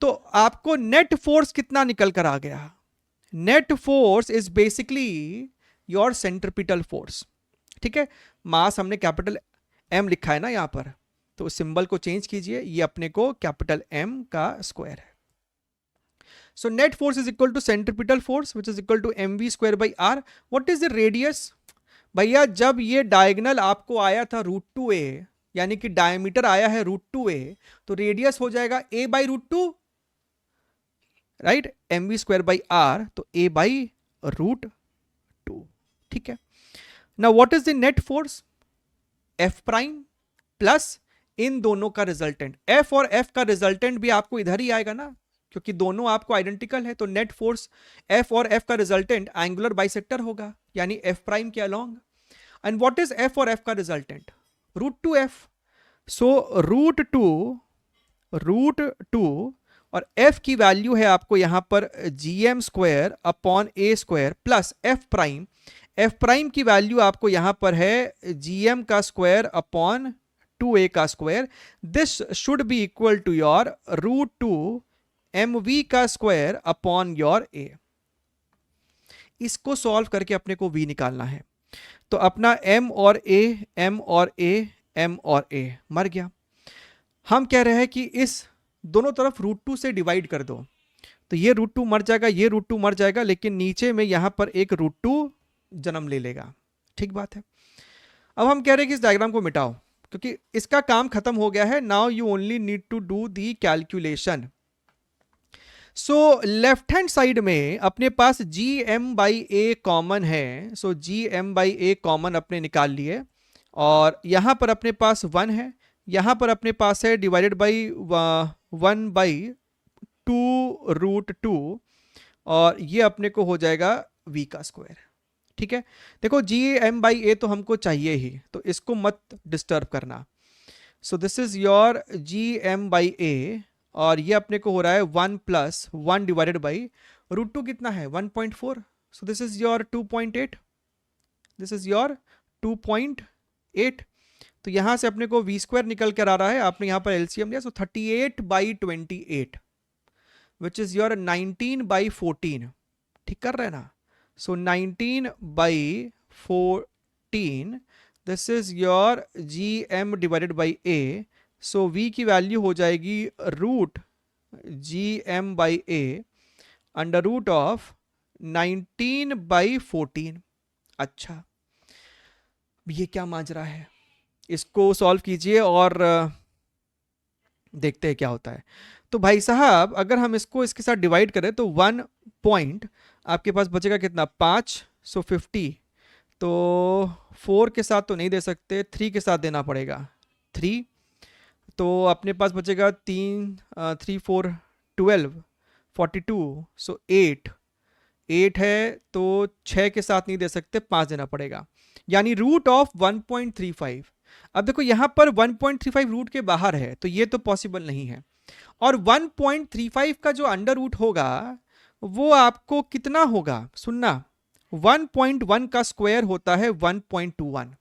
तो आपको नेट फोर्स कितना निकल कर आ गया? Net force is basically your centripetal force. ठीक है, मास हमने कैपिटल एम लिखा है ना यहां पर, तो सिंबल को चेंज कीजिए, ये अपने को कैपिटल एम का स्क्वायर है। So net force is equal to centripetal force which is equal to mv square by r. What is the radius? भैया जब ये डायगोनल आपको आया था √2a, यानी कि डायमीटर आया है √2a, तो रेडियस हो जाएगा a by √2, right? mv square by R, तो a बाई √2। ठीक है, now what is the net force? F prime plus इन दोनों का रिजल्टेंट। F और F का रिजल्टेंट भी आपको इधर ही आएगा ना, क्योंकि दोनों आपको आइडेंटिकल है। तो नेट फोर्स F और F का रिजल्टेंट एंगुलर बाइसेक्टर होगा, यानी F प्राइम के along. And what is F और F का रिजल्टेंट? √2f। सो √2 और F की वैल्यू है आपको यहां पर gm square upon a square plus F prime. F prime की वैल्यू आपको यहां पर है gm का स्क्वायर अपॉन 2a का square. This should be equal to your √2 mv का स्क्वायर अपॉन योर a। इसको सॉल्व करके अपने को v निकालना है। तो अपना m और a, m और a, m और a मर गया। हम कह रहे हैं कि इस दोनों तरफ √2 से डिवाइड कर दो, तो ये √2 मर जाएगा, ये √2 मर जाएगा, लेकिन नीचे में यहां पर एक √2 जन्म ले लेगा। ठीक बात है। अब हम कह रहे हैं कि इस डायग्राम को मिटाओ, क्योंकि इसका काम खत्म हो गया है। Now you only need to do the calculation. So left hand side में अपने पास gm/a कॉमन है, सो gm/a कॉमन अपने निकाल लिए, और यहां पर अपने पास 1 है, यहां पर अपने पास है डिवाइडेड बाई 1/2 √2, और ये अपने को हो जाएगा v का स्क्वायर। ठीक है, देखो gm/a तो हमको चाहिए ही, तो इसको मत डिस्टर्ब करना। सो दिस इज योर gm/a, और ये अपने को हो रहा है 1 + 1 डिवाइडेड बाई √2 कितना है? 1.4। सो this is your 2.8, this is your 2.8। तो यहां से अपने को v स्क्वायर निकल कर आ रहा है, आपने यहां पर एलसीएम लिया, सो 38/28 विच इज योर 19/14। ठीक कर रहे हैं ना? सो 19/14, this is your gm divided by a। So v की वैल्यू हो जाएगी √gm/a अंडर रूट ऑफ 19/14। अच्छा, ये क्या माजरा है? इसको सॉल्व कीजिए और देखते हैं क्या होता है। तो भाई साहब अगर हम इसको इसके साथ डिवाइड करें तो 1 पॉइंट आपके पास बचेगा कितना? 5, सो 50। तो 4 के साथ तो नहीं दे सकते, 3 के साथ देना पड़ेगा, 3। तो अपने पास बचेगा 3, 3, 4, 12, 42, सो 8 है, तो 6 के साथ नहीं दे सकते, 5 देना पड़ेगा, यानी रूट ऑफ 1.35। अब देखो यहां पर 1.35 रूट के बाहर है, तो ये तो पॉसिबल नहीं है। और 1.35 का जो अंडर रूट होगा वो आपको कितना होगा? सुनना, 1.1 का स्क्वायर होता है 1.21,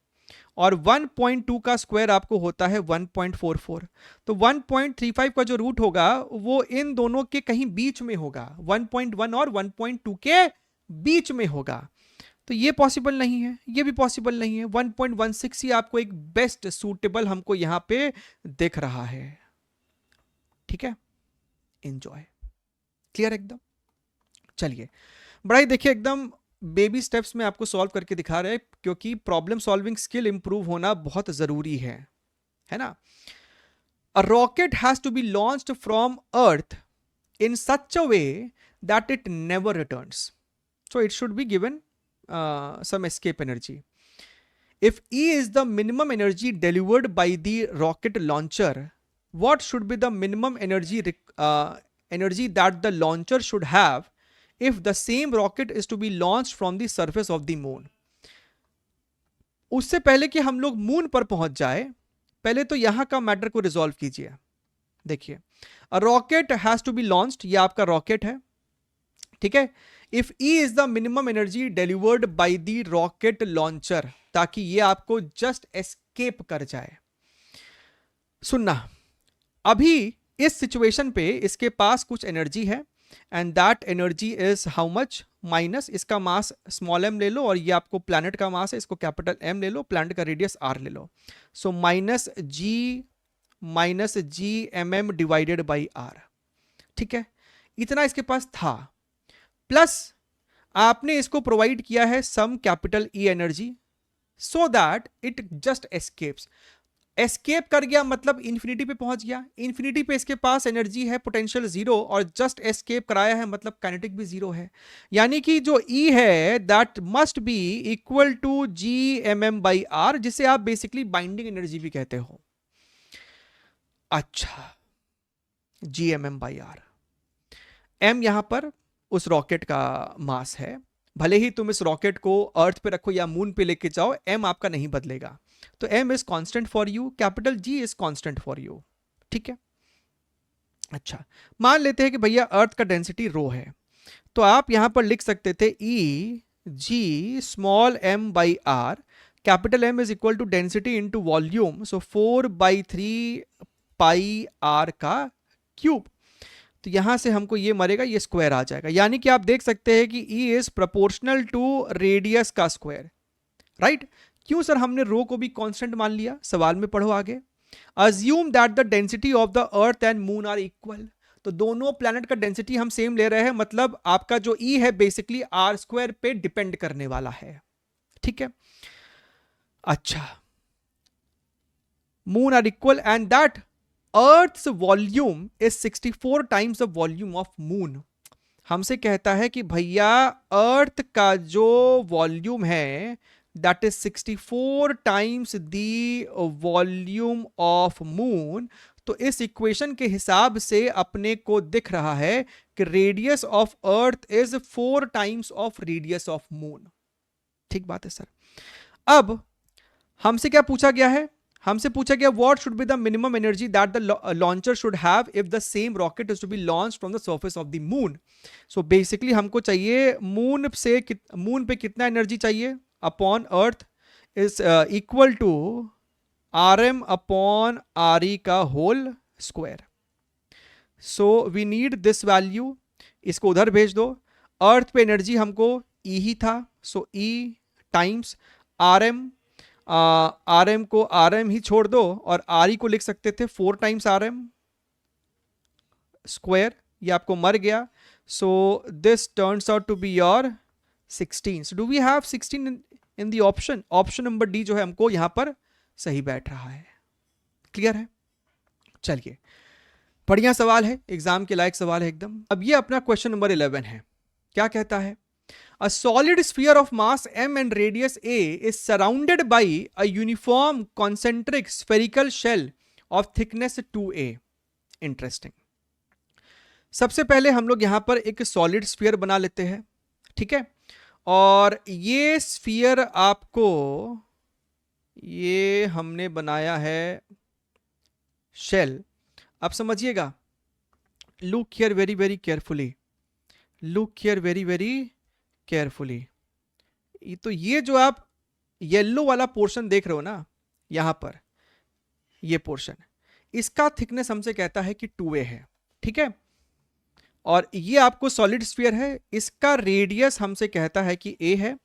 और 1.2 का स्क्वायर आपको होता है 1.44। तो 1.35 का जो रूट होगा वो इन दोनों के कहीं बीच में होगा, 1.1 और 1.2 के बीच में होगा। तो ये पॉसिबल नहीं है, ये भी पॉसिबल नहीं है। 1.16 ही आपको एक बेस्ट सूटेबल हमको यहां पे दिख रहा है। ठीक है, एंजॉय, क्लियर एकदम। चलिए बड़ा ही देखिए एकदम बेबी स्टेप्स में आपको सॉल्व करके दिखा रहे हैं, क्योंकि प्रॉब्लम सॉल्विंग स्किल इंप्रूव होना बहुत जरूरी है ना? A rocket has to be launched from earth in such a way that it never returns. So it should be given some escape energy. If E is the minimum energy delivered by the rocket launcher, what should be the minimum energy that the launcher should have if the same rocket is to be launched from the surface of the moon? उससे पहले कि हम लोग moon पर पहुंच जाए, पहले तो यहां का मैटर को रिजॉल्व कीजिए। देखिए, a rocket has to be launched, ये आपका रॉकेट है, ठीक है। If E is the minimum energy delivered by the rocket launcher, ताकि ये आपको जस्ट एस्केप कर जाए। सुनना, अभी इस सिचुएशन पे इसके पास कुछ एनर्जी है and that energy is how much, minus इसका मास स्मॉल m ले लो, और ये आपको प्लैनेट का मास है, इसको कैपिटल M ले लो, प्लैनेट का रेडियस r ले लो। So minus G mm divided by r, ठीक है। इतना इसके पास था, प्लस आपने इसको प्रोवाइड किया है some capital E energy, so that it just escapes. Escape कर गया मतलब इंफिनिटी पे पहुंच गया, इंफिनिटी पे इसके पास एनर्जी है पोटेंशियल जीरो, और जस्ट एस्केप कराया है मतलब काइनेटिक भी जीरो है। यानी कि जो E है that must be equal to G M m by r, जिसे आप बेसिकली बाइंडिंग एनर्जी भी कहते हो। अच्छा, G M m by r, m यहां पर उस रॉकेट का मास है, भले ही तुम इस रॉकेट को अर्थ पे रखो या मून पे लेके जाओ, एम आपका नहीं बदलेगा। तो m is constant for you, capital G is constant for you, ठीक है। अच्छा, मान लेते हैं कि भैया अर्थ का डेंसिटी रो है, तो आप यहां पर लिख सकते थे E G small m by r, capital M is equal to density into volume, so 4/3 pi r का क्यूब। तो यहां से हमको ये मरेगा, ये स्क्वायर आ जाएगा, यानी कि आप देख सकते हैं कि E is proportional to radius का स्क्वायर, राइट। क्यों सर हमने रो को भी कांस्टेंट मान लिया, सवाल में पढ़ो आगे। Assume that the density of the earth and moon are equal, तो दोनों प्लैनेट का डेंसिटी हम सेम ले रहे हैं, मतलब आपका जो E है बेसिकली आर स्क्वायर पे डिपेंड करने वाला है, ठीक है। अच्छा, moon are equal and that earth's volume is 64 times the volume of moon. हमसे कहता है कि भैया अर्थ का जो वॉल्यूम है that is 64 times the volume of moon। तो इस इक्वेशन के हिसाब से अपने को दिख रहा है कि radius of earth is 4 times of radius of moon, ठीक बात है सर। अब हमसे क्या पूछा गया है, हमसे पूछा गया what should be the minimum energy that the launcher should have if the same rocket is to be launched from the surface of the moon. So basically हमको चाहिए मून पे कितना एनर्जी चाहिए upon earth is equal to rm upon re का whole square. So we need this value, इसको उधर भेज दो। अर्थ पे एनर्जी हमको E ही था, सो E टाइम्स rm को rm ही छोड़ दो, और re को लिख सकते थे 4 टाइम्स rm स्क्वायर, ये आपको मर गया। So this turns out to be your 16। So do we have 16 in the option? Option number D जो है हमको यहां पर सही बैठ रहा है। क्लियर है? चलिए, बढ़िया सवाल है, एग्जाम के लायक सवाल है एकदम। अब ये अपना क्वेश्चन नंबर 11 है। क्या कहता है? A solid sphere of mass m and radius a is surrounded by a uniform concentric spherical shell of thickness 2a. Interesting. सबसे पहले हम लोग यहां पर एक सॉलिड स्फीयर बना लेते हैं, ठीक है। और ये स्फीयर आपको, ये हमने बनाया है शेल। अब समझिएगा, look here very very carefully, look here very very carefully. तो ये जो आप येलो वाला पोर्शन देख रहे हो ना यहां पर, ये पोर्शन, इसका थिकनेस हमसे कहता है कि 2a है, ठीक है। और ये आपको सॉलिड स्फीयर है, इसका रेडियस हमसे कहता है कि a है,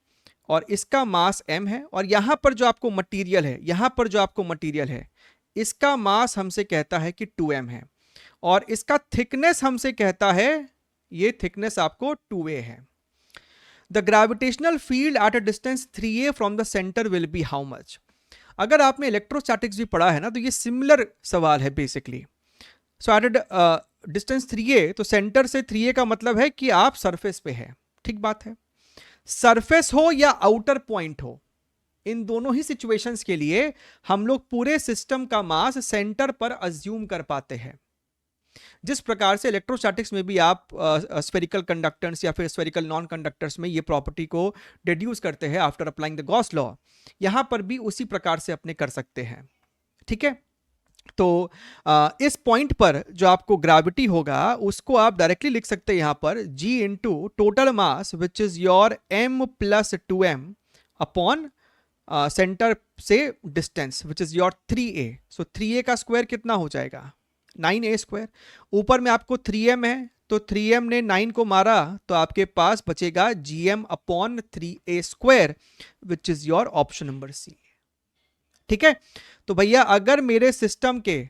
और इसका मास m है, और यहां पर जो आपको मटेरियल है, यहां पर जो आपको मटेरियल है, इसका मास हमसे कहता है कि 2m है, और इसका थिकनेस हमसे कहता है, ये थिकनेस आपको 2a है। The gravitational field at a distance 3a from the centre will be how much. अगर आपने इलेक्ट्रोस्टैटिक्स भी पढ़ा है ना, तो ये सिमिलर सवाल है basically. So at distance 3a, तो सेंटर से 3a का मतलब है कि आप सरफेस पे है, ठीक बात है। सरफेस हो या आउटर पॉइंट हो, इन दोनों ही सिचुएशंस के लिए हम लोग पूरे सिस्टम का मास सेंटर पर अज्यूम कर पाते हैं। जिस प्रकार से इलेक्ट्रोस्टैटिक्स में भी आप स्फेरिकल कंडक्टेंस या फिर स्फेरिकल नॉन कंडक्टर्स में ये प्रॉपर्टी को डिड्यूस करते हैं after applying the Gauss law, यहां पर भी उसी प्रकार से अपने कर सकते हैं, ठीक है। तो इस पॉइंट पर जो आपको ग्रेविटी होगा उसको आप डायरेक्टली लिख सकते हैं यहाँ पर g into total mass which is your m plus 2m upon centre से distance which is your 3a। So 3a का स्क्वायर कितना हो जाएगा 9a स्क्वायर। ऊपर में आपको 3m है तो 3m ने 9 को मारा तो आपके पास बचेगा gm upon 3a square which is your option number C. ठीक है, तो भैया अगर मेरे सिस्टम के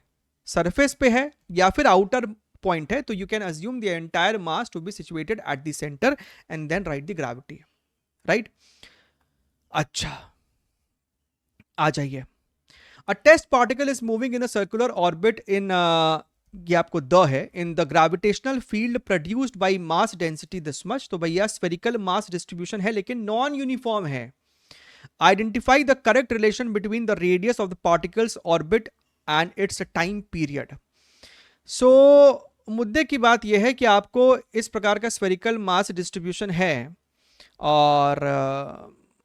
सरफेस पे है या फिर आउटर पॉइंट है तो you can assume the entire mass to be situated at the centre and then right the gravity, right. अच्छा, आ जाइए। A test particle is moving in a circular orbit in, ये आपको द है, in the gravitational field produced by mass density this much. तो भैया spherical mass distribution है लेकिन नॉन यूनिफॉर्म है। Identify the correct relation between the radius of the particle's orbit and its time period. So मुद्दे की बात यह है कि आपको इस प्रकार का स्फेरिकल मास डिस्ट्रीब्यूशन है और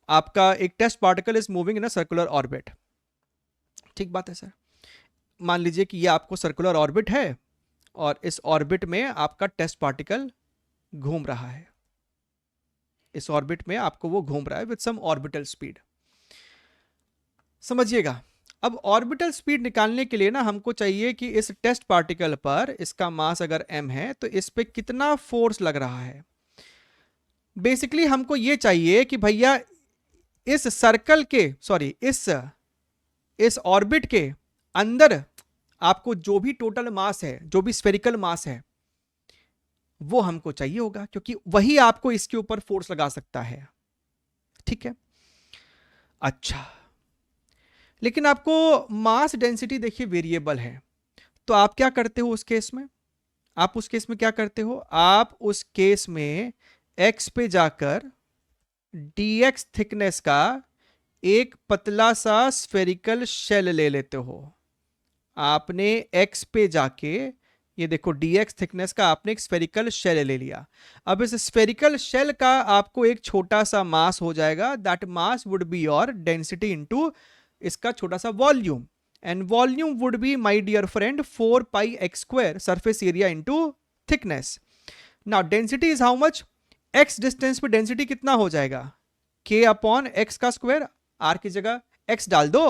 आपका एक test particle is moving in a circular orbit. ठीक बात है सर। मान लीजिए कि ये आपको सर्कुलर ऑर्बिट है और इस ऑर्बिट में आपका टेस्ट पार्टिकल घूम रहा है। इस ऑर्बिट में आपको वो घूम रहा है विद सम ऑर्बिटल स्पीड। समझिएगा, अब ऑर्बिटल स्पीड निकालने के लिए ना हमको चाहिए कि इस टेस्ट पार्टिकल पर इसका मास अगर m है तो इस पे कितना फोर्स लग रहा है। बेसिकली हमको ये चाहिए कि भैया इस सर्कल के सॉरी इस ऑर्बिट के अंदर आपको जो भी टोटल मास है, जो भी स्फेरिकल मास है, वो हमको चाहिए होगा क्योंकि वही आपको इसके ऊपर फोर्स लगा सकता है। ठीक है, अच्छा, लेकिन आपको मास डेंसिटी देखिए वेरिएबल है तो आप क्या करते हो उस केस में? आप उस केस में क्या करते हो? आप उस केस में x पे जाकर dx थिकनेस का एक पतला सा स्फेरिकल शेल ले लेते हो। आपने x पे जाके ये देखो dx थिकनेस का आपने एक स्फेरिकल शेल ले लिया। अब इस स्फेरिकल शेल का आपको एक छोटा सा मास हो जाएगा, that mass would be your density into इसका छोटा सा volume, and volume would be my dear friend 4 pi x square surface area into thickness. Now density is how much? x distance पे डेंसिटी कितना हो जाएगा? k upon x का square, r की जगह x डाल दो,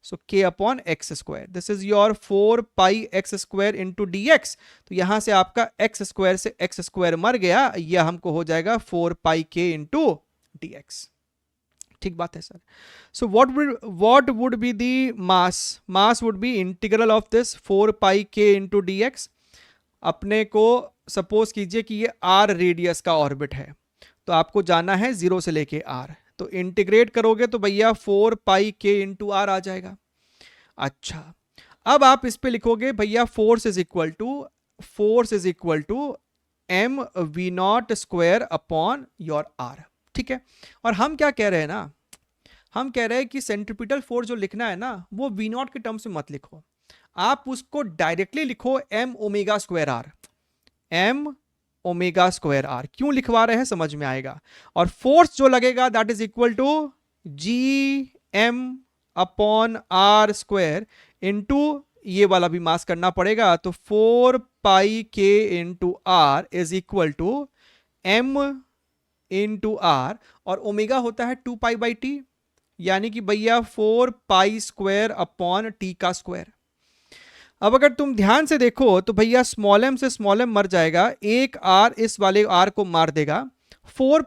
so k upon x square, this is your 4 pi x square into dx। तो यहां से आपका x स्क्वायर से x स्क्वायर मर गया, यह हमको हो जाएगा 4 पाई k इंटू dx। ठीक बात है sir. So what would be the mass? Mass would B integral of this 4 pi k into dx। अपने को सपोज कीजिए कि ये r रेडियस का ऑर्बिट है तो आपको जाना है 0 से लेके r, तो इंटीग्रेट करोगे तो भैया 4 पाई k इंटू r आ जाएगा। अच्छा, अब आप इस पे लिखोगे भैया force is equal to m v nought square upon your r। ठीक है, और हम क्या कह रहे हैं ना, हम कह रहे हैं कि सेंट्रीपिटल फोर्स जो लिखना है ना वो v नॉट के टर्म्स में मत लिखो, आप उसको डायरेक्टली लिखो m omega square r। m omega square r क्यों लिखवा रहे हैं समझ में आएगा। और फोर्स जो लगेगा that is equal to G M upon r square into ये वाला भी मास करना पड़ेगा, तो 4 pi k into r is equal to m into r, और ओमेगा होता है 2 पाई बाई टी, यानी कि भैया 4 पाई स्क्वायर अपॉन टी का स्क्वायर। अब अगर तुम ध्यान से देखो तो भैया स्मॉल m से स्मॉल m मर जाएगा, एक r इस वाले r को मार देगा, 4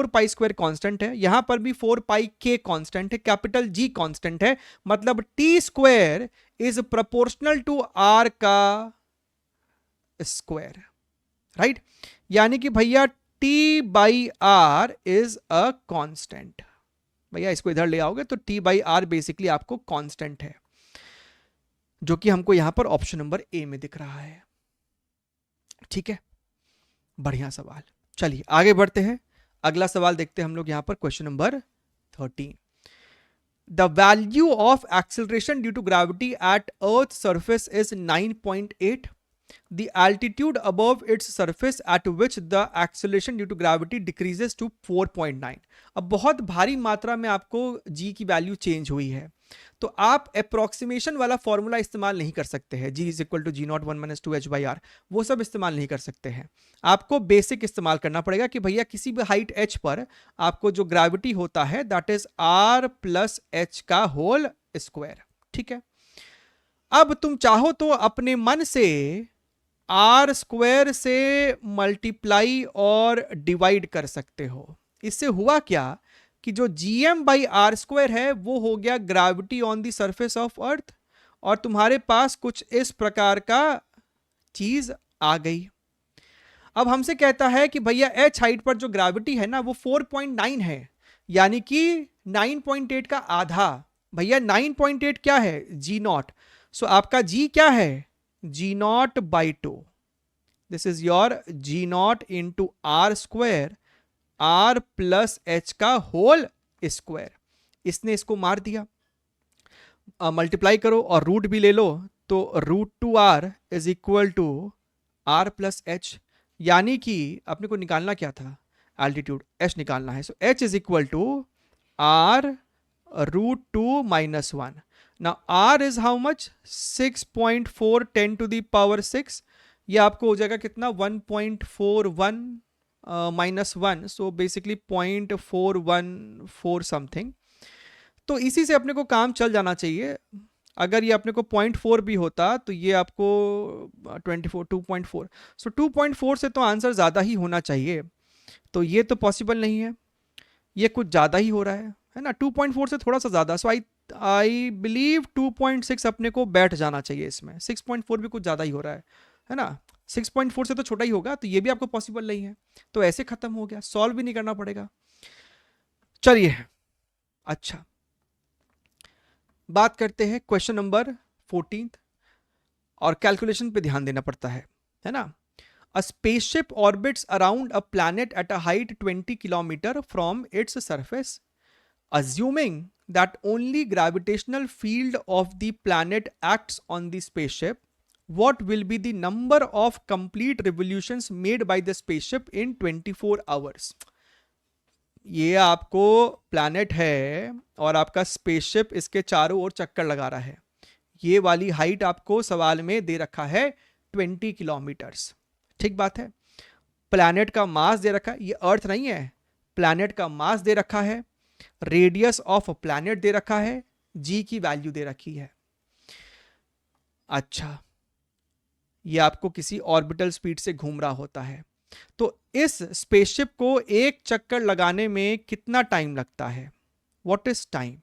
पाई स्क्वायर कांस्टेंट है, यहां पर भी 4 पाई k कांस्टेंट है, कैपिटल G कांस्टेंट है, मतलब t square is proportional to r का स्क्वायर, राइट। यानी कि भैया t by r is a constant. भैया इसको इधर ले आओगे तो t बाई आर बेसिकली आपको कांस्टेंट है, जो कि हमको यहां पर ऑप्शन नंबर ए में दिख रहा है। ठीक है, बढ़िया सवाल। चलिए आगे बढ़ते हैं, अगला सवाल देखते हैं हम लोग यहां पर, question number 13। The value of acceleration due to gravity at earth surface is 9.8। The altitude above its surface at which the acceleration due to gravity decreases to 4.9। अब बहुत भारी मात्रा में आपको g की वैल्यू चेंज हुई है, तो आप अप्रोक्सीमेशन वाला फॉर्मूला इस्तेमाल नहीं कर सकते हैं, G is equal to G naught 1 minus 2h/r, वो सब इस्तेमाल नहीं कर सकते हैं। आपको बेसिक इस्तेमाल करना पड़ेगा कि भैया किसी भी हाइट h पर आपको जो ग्रेविटी होता है that is r plus h का होल स्क्वायर। ठीक है, अब तुम चाहो तो अपने मन से आर स्क्वायर से मल्टीप्लाई और डिवाइड कर सकते हो। इससे हुआ क्या कि जो gm/r² है वो हो गया gravity on the surface of अर्थ, और तुम्हारे पास कुछ इस प्रकार का चीज आ गई। अब हमसे कहता है कि भैया h हाइट पर जो ग्रेविटी है ना वो 4.9 है, यानी कि 9.8 का आधा। भैया 9.8 क्या है, g0। सो आपका g क्या है, g0/2। This is your g0 into r square, r plus h का होल स्क्वायर। इसने इसको मार दिया, मल्टीप्लाई करो और रूट भी ले लो, तो √2r is equal to r plus h, यानी कि अपने को निकालना क्या था, एल्टीट्यूड, h निकालना है। So h is equal to r √2 minus 1। Now r is how much, 6.4 10 to the power 6, ये आपको हो जाएगा कितना, 1.41 माइनस 1, सो बेसिकली 0.414 समथिंग। तो इसी से अपने को काम चल जाना चाहिए। अगर ये अपने को 0.4 भी होता तो ये आपको 2.4, सो 2.4 से तो आंसर ज़्यादा ही होना चाहिए, तो ये तो पॉसिबल नहीं है, ये कुछ ज़्यादा ही हो रहा है ना, 2.4 से थोड़ा सा ज़्यादा। सो आई बिलीव 2.6 अपने को बैठ जाना चाहिए इसमें, 6.4 भी कुछ ज़्यादा ही हो रहा है ना, 6.4 से तो छोटा ही होगा, तो ये भी आपको पॉसिबल नहीं है। तो ऐसे खत्म हो गया, सॉल्व भी नहीं करना पड़ेगा। चलिए अच्छा, बात करते हैं क्वेश्चन नंबर 14, और कैलकुलेशन पे ध्यान देना पड़ता है ना। अ spaceship orbits around a planet at a height 20 kilometre from its surface, assuming that only gravitational field of the planet acts on the spaceship, what will be the number of complete revolutions made by the spaceship in 24 hours? ये आपको planet है और आपका spaceship इसके चारों ओर चक्कर लगा रहा है, ये वाली हाइट आपको सवाल में दे रखा है 20 किलोमीटर्स। ठीक बात है, प्लैनेट का मास दे रखा है, ये अर्थ नहीं है, प्लैनेट का मास दे रखा है, रेडियस ऑफ प्लैनेट दे रखा है, जी की वैल्यू दे रखी है। अच्छा, ये आपको किसी ऑर्बिटल स्पीड से घूम रहा होता है, तो इस स्पेसशिप को एक चक्कर लगाने में कितना टाइम लगता है, what is time,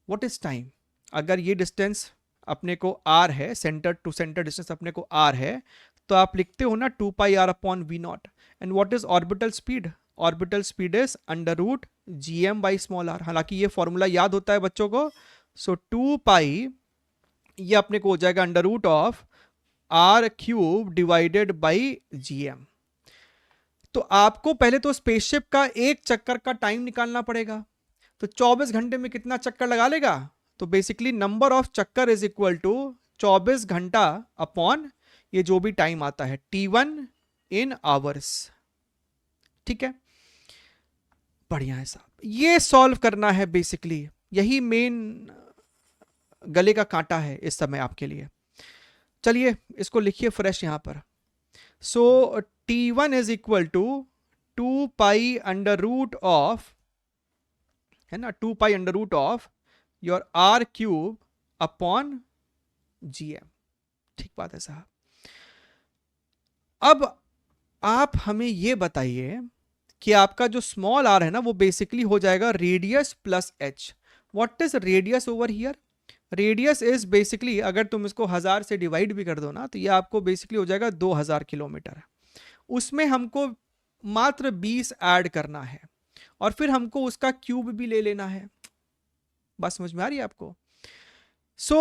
what is time. अगर ये डिस्टेंस अपने को r है, सेंटर टू सेंटर डिस्टेंस अपने को r है, तो आप लिखते हो ना 2πr/v0। And what is orbital speed, orbital speed is √gm/r। हालांकि ये फॉर्मूला याद होता है बच्चों को। सो 2π ये अपने को हो जाएगा √r³ डिवाइडेड बाई gm। तो आपको पहले तो स्पेसशिप का एक चक्कर का टाइम निकालना पड़ेगा, तो 24 घंटे में कितना चक्कर लगा लेगा, तो बेसिकली नंबर ऑफ चक्कर इज इक्वल टू 24 घंटा अपॉन ये जो भी टाइम आता है t1 इन आवर्स। ठीक है, बढ़िया है साहब, ये सॉल्व करना है, बेसिकली यही मेन गले का कांटा है इस समय आपके लिए। चलिए इसको लिखिए फ्रेश यहां पर। So t1 is equal to 2π of, है ना, 2π of your r³ upon gm। ठीक बात है साहब। अब आप हमें ये बताइए कि आपका जो स्मॉल r है ना वो बेसिकली हो जाएगा radius plus h। What is radius over here, radius is basically, अगर तुम इसको 1000 से डिवाइड भी कर दो ना, तो ये आपको बेसिकली हो जाएगा 2000 किलोमीटर। उसमें हमको मात्र 20 ऐड करना है, और फिर हमको उसका क्यूब भी ले लेना है। बस समझ में आ रही है आपको। सो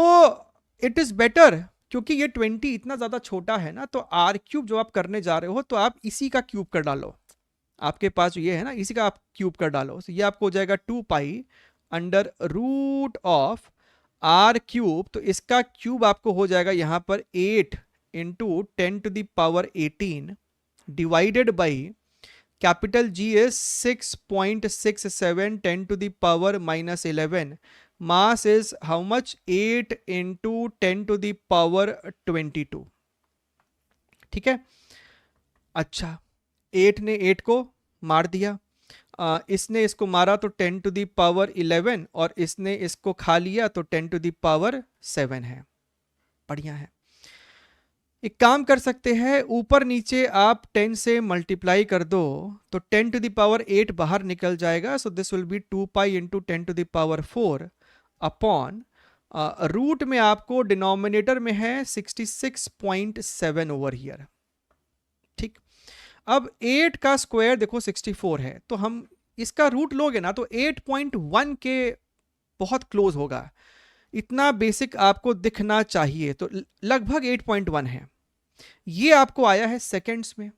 इट इज बेटर, क्योंकि ये 20 इतना ज्यादा छोटा है ना, तो r³ जो आप करने जा रहे हो तो आप इसी का क्यूब कर डालो, आपके पास जो ये है ना इसी का आप क्यूब कर डालो। तो ये आपको हो जाएगा 2π √r³, तो इसका क्यूब आपको हो जाएगा यहां पर 8 into 10⁻18 divided by capital G is 6.67 10⁻11 mass is how much, 8 into 10⁻²2। ठीक है, अच्छा 8 ने 8 को मार दिया, इसने इसको मारा तो 10⁻11, और इसने इसको खा लिया तो 10⁻7 है। बढ़िया है। एक काम कर सकते हैं, ऊपर नीचे आप 10 से मल्टीप्लाई कर दो तो 10⁸ बाहर निकल जाएगा। So this will be 2 pi into 10⁴ upon root में आपको डिनोमिनेटर में है 66.7 ओवर हियर। ठीक, अब 8 का स्क्वायर देखो 64 है, तो हम इसका रूट लोगे ना तो 8.1 के बहुत क्लोज होगा, इतना बेसिक आपको दिखना चाहिए, तो लगभग 8.1 है। ये आपको आया है सेकेंड्स में।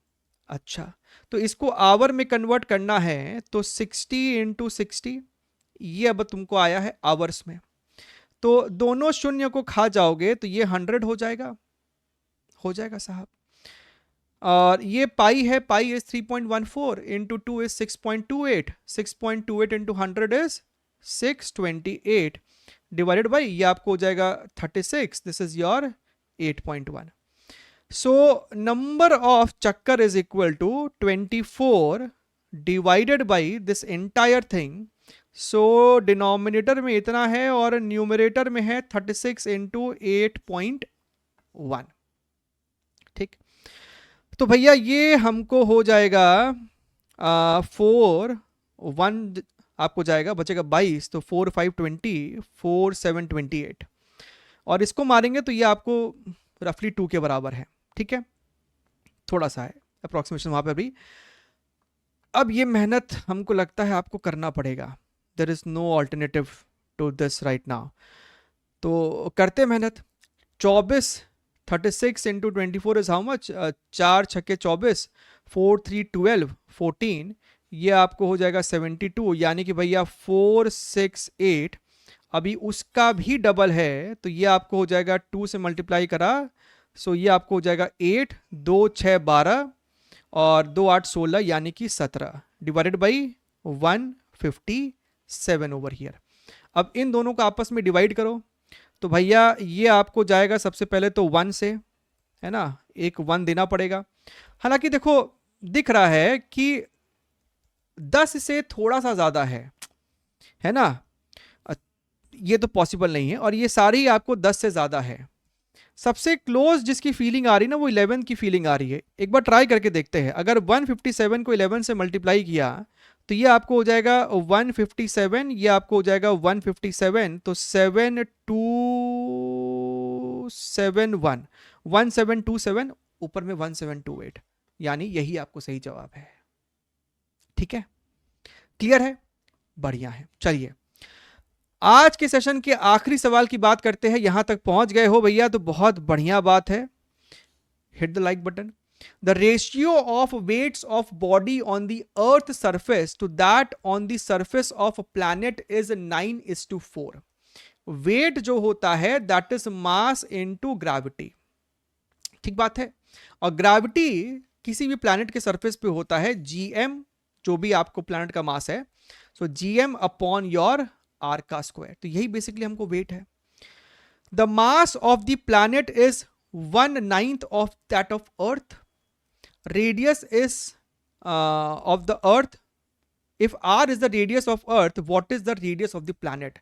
अच्छा, तो इसको आवर में कन्वर्ट करना है तो 60 इंटू 60, ये अब तुमको आया है आवर्स में। तो दोनों शून्य को खा जाओगे तो ये 100 हो जाएगा साहब। और ये पाई है, pi is 3.14 into 2 is 6.28, 6.28 into 100 is 628 divided by ये आपको हो जाएगा 36, this is your 8.1। So number of चक्कर is equal to 24 divided by this entire thing. So denominator में इतना है और न्यूमरेटर में है 36 इंटू 8.1। ठीक, तो भैया ये हमको हो जाएगा 4 1 आपको जाएगा, बचेगा 22, तो 4 5 20, 4 7 28, और इसको मारेंगे तो ये आपको रफली 2 के बराबर है। ठीक है, थोड़ा सा है अप्रोक्सीमेशन वहां पर भी। अब ये मेहनत हमको लगता है आपको करना पड़ेगा, there is no alternative to this right now. तो करते मेहनत। 36 इंटू 24 इज हाउ मच, 4 छक्के 24, 4 3 12 14, ये आपको हो जाएगा 72, यानी कि भैया 468। अभी उसका भी डबल है तो ये आपको हो जाएगा 2 से मल्टीप्लाई करा, सो ये आपको हो जाएगा 8, 2 6 12 और 2 8 16, यानी कि 17 डिवाइडेड बाई 157 ओवर हियर। अब इन दोनों को आपस में डिवाइड करो तो भैया ये आपको जाएगा सबसे पहले तो 1 से, है ना, एक 1 देना पड़ेगा। हालांकि देखो दिख रहा है कि 10 से थोड़ा सा ज्यादा है ना, ये तो पॉसिबल नहीं है, और ये सारी ही आपको 10 से ज्यादा है। सबसे क्लोज जिसकी फीलिंग आ रही है ना वो 11 की फीलिंग आ रही है। एक बार ट्राई करके देखते हैं, अगर 157 को 11 से मल्टीप्लाई किया तो ये आपको हो जाएगा 157, ये आपको हो जाएगा 157, तो 7271 1727, ऊपर में 1728, यानी यही आपको सही जवाब है। ठीक है, क्लियर है, बढ़िया है। चलिए आज के सेशन के आखिरी सवाल की बात करते हैं। यहां तक पहुंच गए हो भैया तो बहुत बढ़िया बात है, hit the like button. The ratio of weights of body on the earth surface to that on the surface of a planet is 9:4। Wait जो होता है that is mass into gravity. ठीक बात है, और ग्रेविटी किसी भी प्लैनेट के सरफेस पे होता है gm, जो भी आपको प्लैनेट का मास है, सो gm अपॉन योर r का स्क्वायर। तो यही बेसिकली हमको वेट है। The mass of the planet is 1/9 of that of earth. Radius is of the earth, if r is the radius of earth, what is the radius of the planet?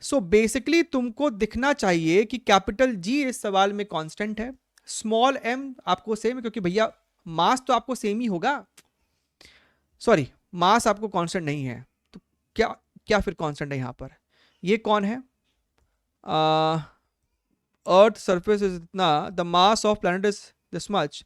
So basically तुमको दिखना चाहिए कि capital G इस सवाल में constant है, small m आपको same है, क्योंकि भैया मास तो आपको सेम ही होगा, सॉरी मास आपको कांस्टेंट नहीं है, तो क्या फिर कांस्टेंट है यहां पर? ये कौन है? अर्थ सरफेस इज इतना, the mass of planet is this much,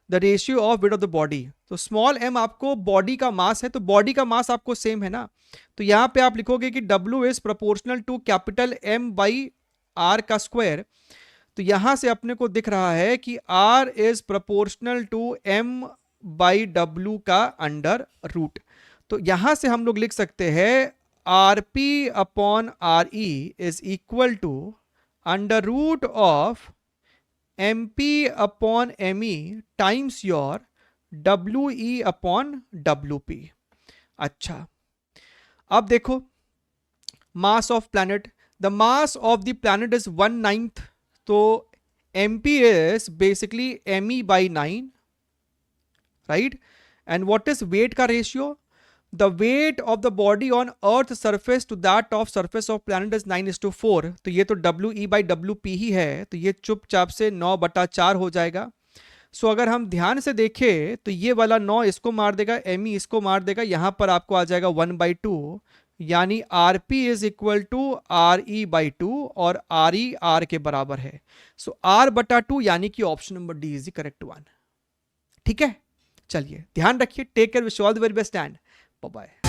the ratio of weight of the body. तो स्मॉल m आपको बॉडी का मास है, तो बॉडी का मास आपको सेम है ना, तो यहां पे आप लिखोगे कि W is proportional to capital M by R का स्क्वायर। तो यहां से अपने को दिख रहा है कि R is proportional to M by W का अंडर रूट। तो यहां से हम लोग लिख सकते हैं RP upon RE is equal to under root of MP upon ME times your WE upon WP। अच्छा अब देखो mass of planet, the mass of the planet is 1/9, तो mp is basically me by 9, right? And what is weight का ratio? The weight of the body on earth surface to that of surface of planet is 9:4, तो ये तो we by wp ही है, तो ये चुपचाप से 9/4 हो जाएगा। सो अगर हम ध्यान से देखें तो ये वाला 9 इसको मार देगा, me इसको मार देगा, यहां पर आपको आ जाएगा 1/2, यानी rp is equal to re/2 और re r के बराबर है। सो r/2 यानी कि option number D is the correct one. ठीक है, चलिए ध्यान रखिए, take care, wish all the very best and bye bye.